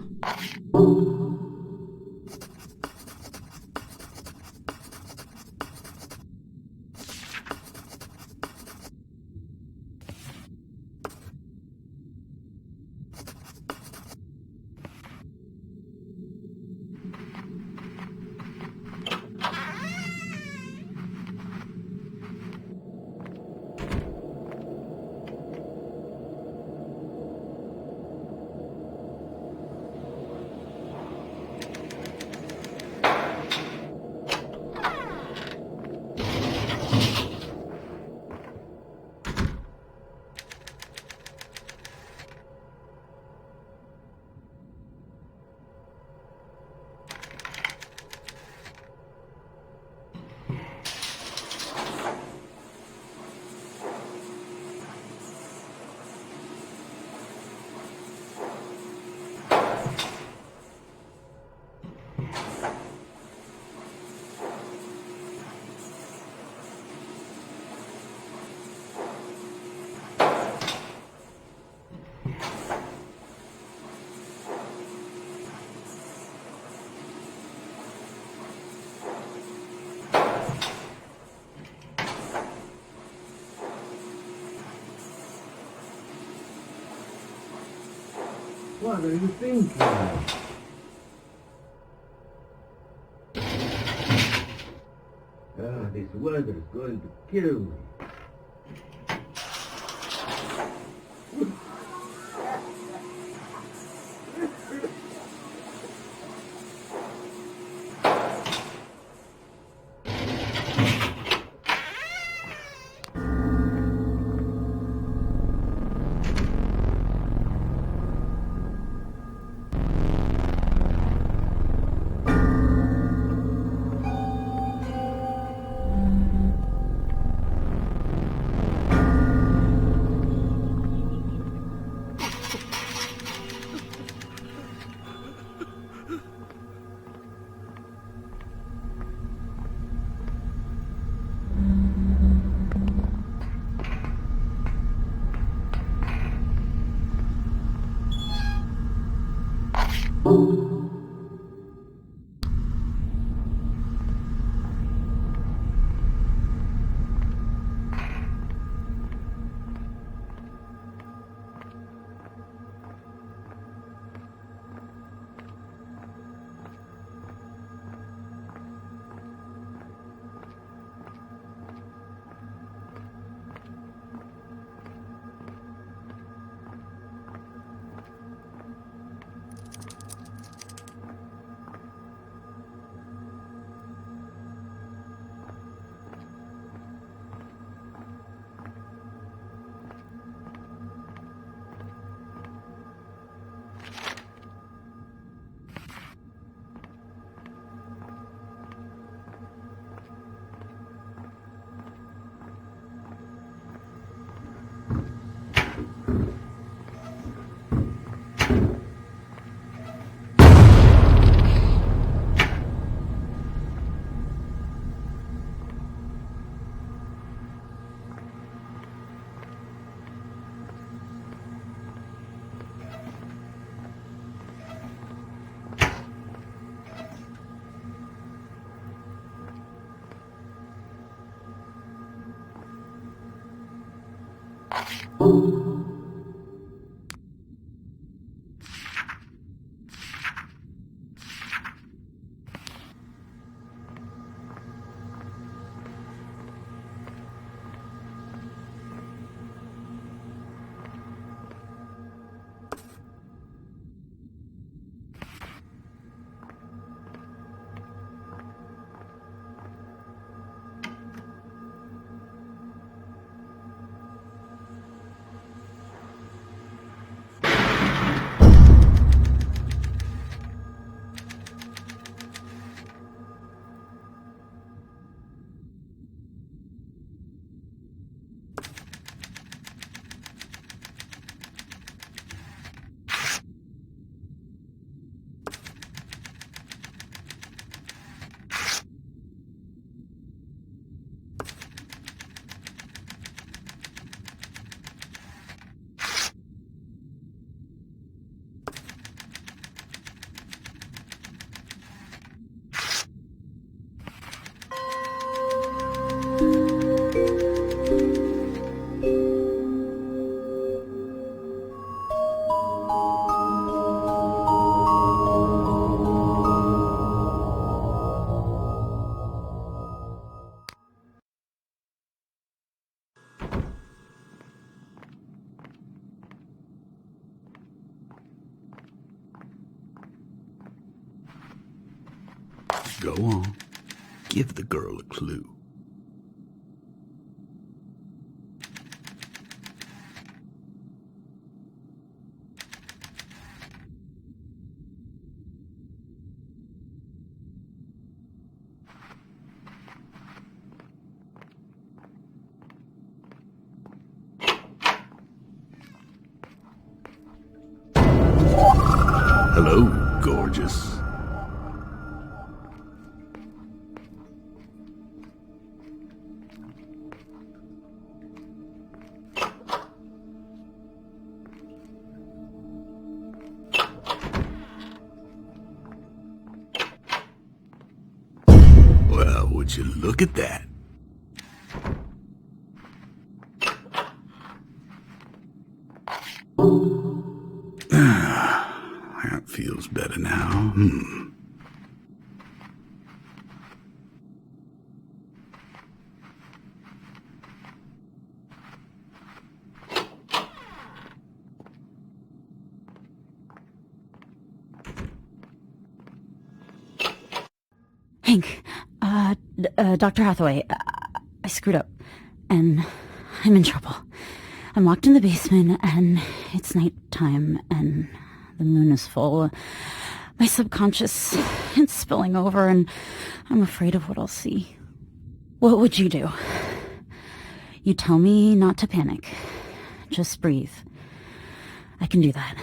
What are you thinking? This weather's going to kill me. Go on. Give the girl a clue. Hello, gorgeous. Well, would you look at that? That feels better now. Hank, Dr. Hathaway, I screwed up, and I'm in trouble. I'm locked in the basement, and it's nighttime, and the moon is full. My subconscious is spilling over, and I'm afraid of what I'll see. What would you do? You tell me not to panic. Just breathe. I can do that.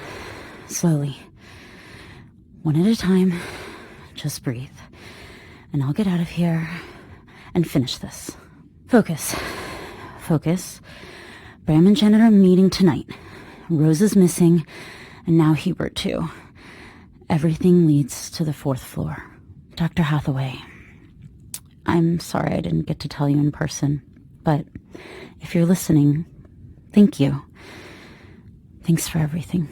Slowly. One at a time. Just breathe. And I'll get out of here and finish this. Focus. Focus. Bram and Janet are meeting tonight. Rose is missing, and now Hubert too. Everything leads to the 4th floor. Dr. Hathaway, I'm sorry I didn't get to tell you in person, but if you're listening, thank you. Thanks for everything.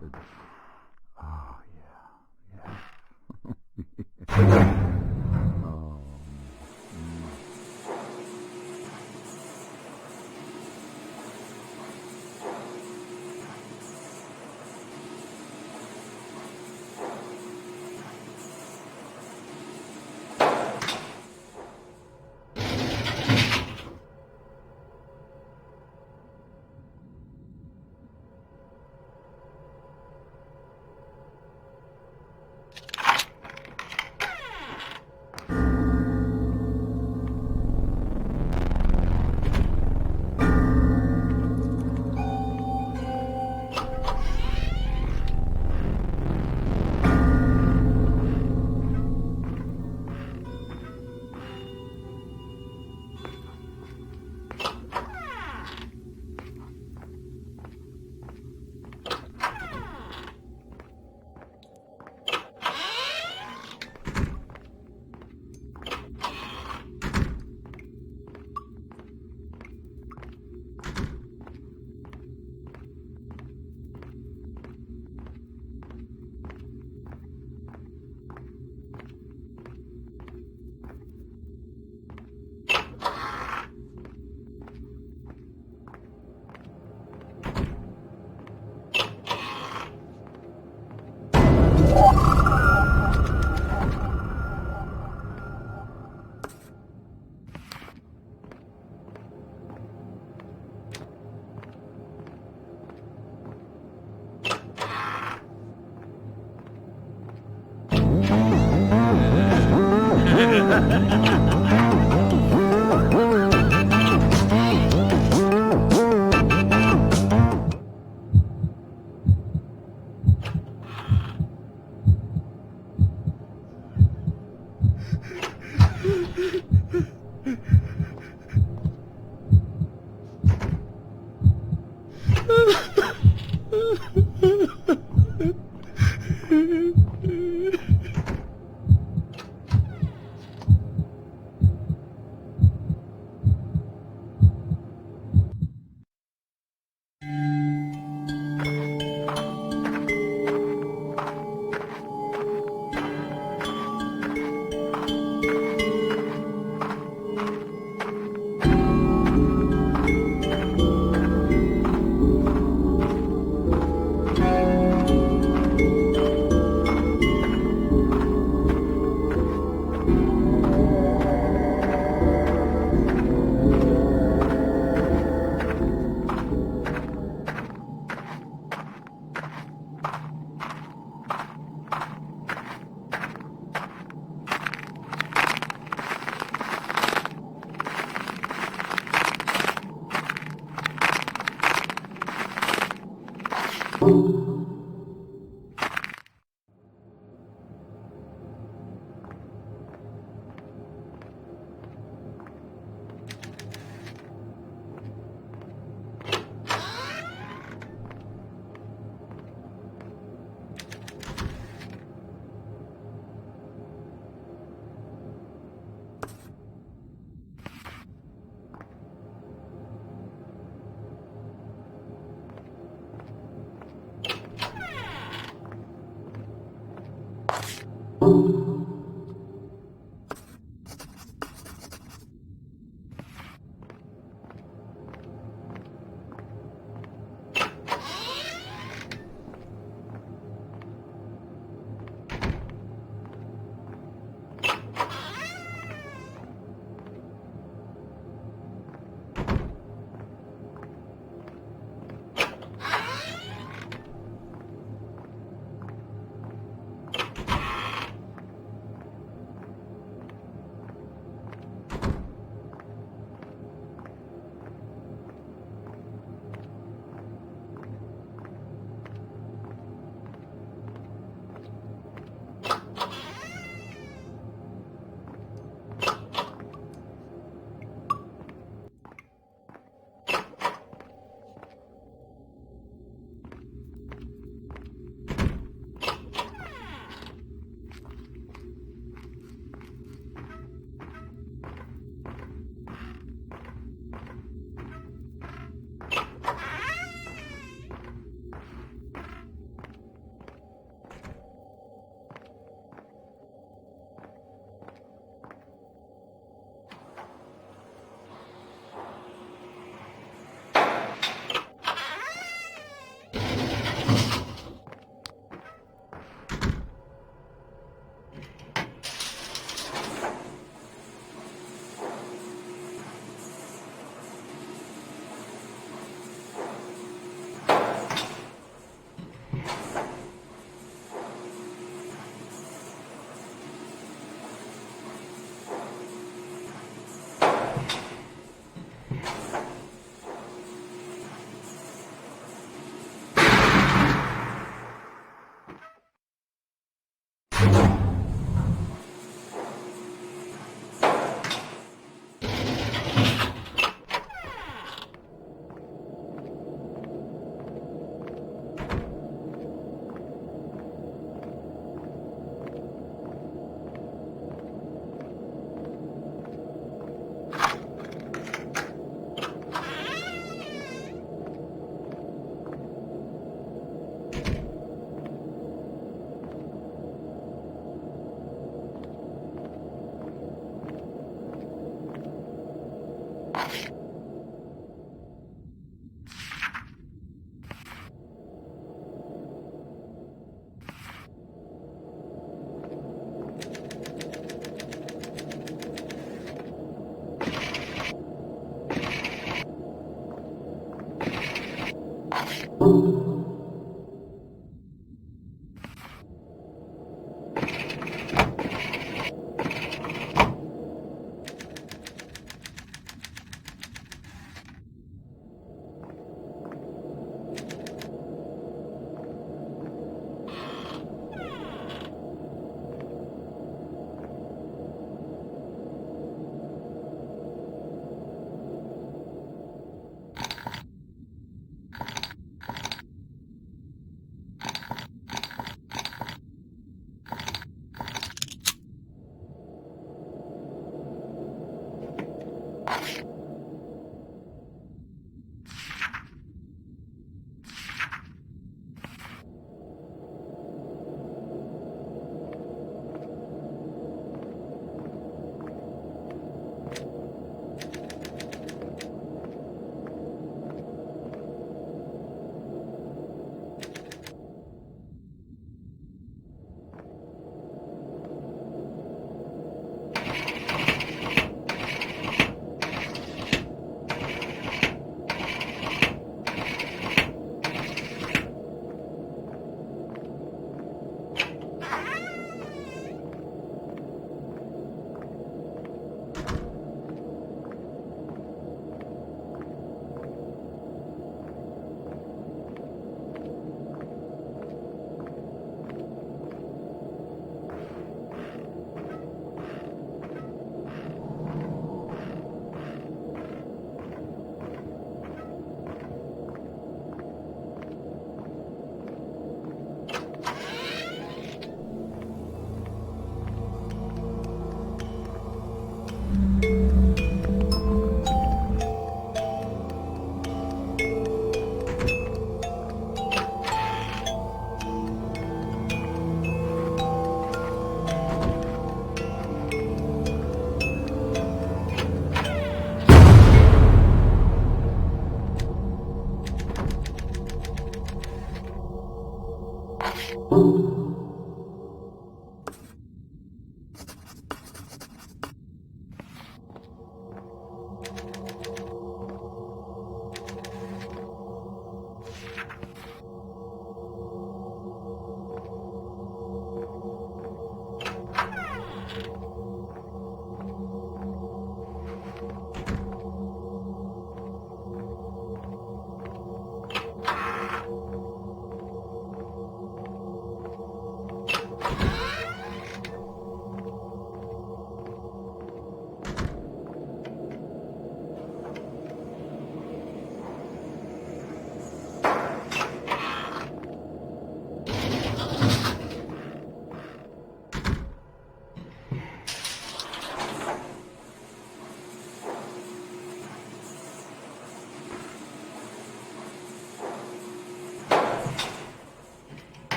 Good. Oh, yeah. Oh.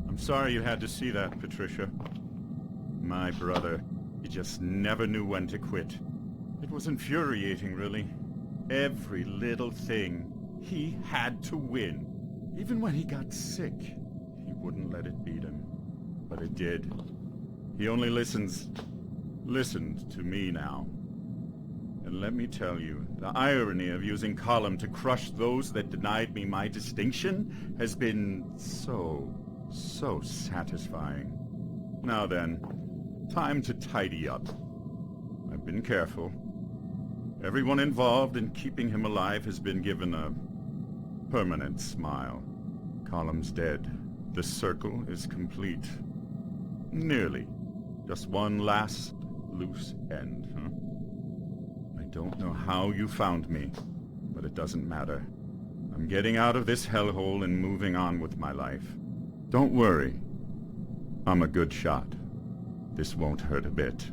I'm sorry you had to see that, Patricia. My brother, he just never knew when to quit. It was infuriating, really. Every little thing, he had to win. Even when he got sick, he wouldn't let it beat him. But it did. He only listened to me now. And let me tell you, the irony of using Column to crush those that denied me my distinction has been so satisfying. Now then, time to tidy up. I've been careful. Everyone involved in keeping him alive has been given a permanent smile. Column's dead. The circle is complete. Nearly. Just one last loose end, huh? I don't know how you found me, but it doesn't matter. I'm getting out of this hellhole and moving on with my life. Don't worry. I'm a good shot. This won't hurt a bit.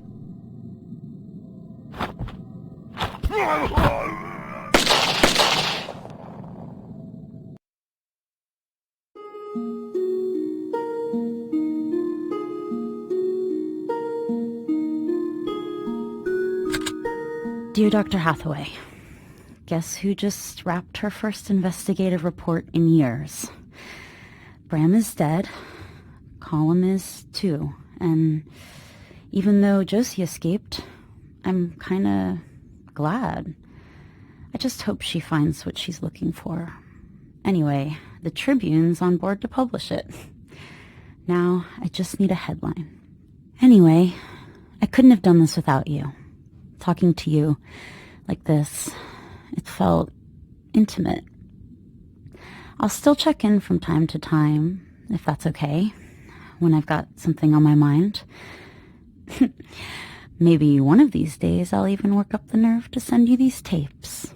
Dear Dr. Hathaway, guess who just wrapped her first investigative report in years? Bram is dead. Colum is too. And even though Josie escaped, I'm kinda glad. I just hope she finds what she's looking for. Anyway, the Tribune's on board to publish it. Now, I just need a headline. Anyway, I couldn't have done this without you. Talking to you like this, it felt intimate. I'll still check in from time to time, if that's okay, when I've got something on my mind. Maybe one of these days I'll even work up the nerve to send you these tapes.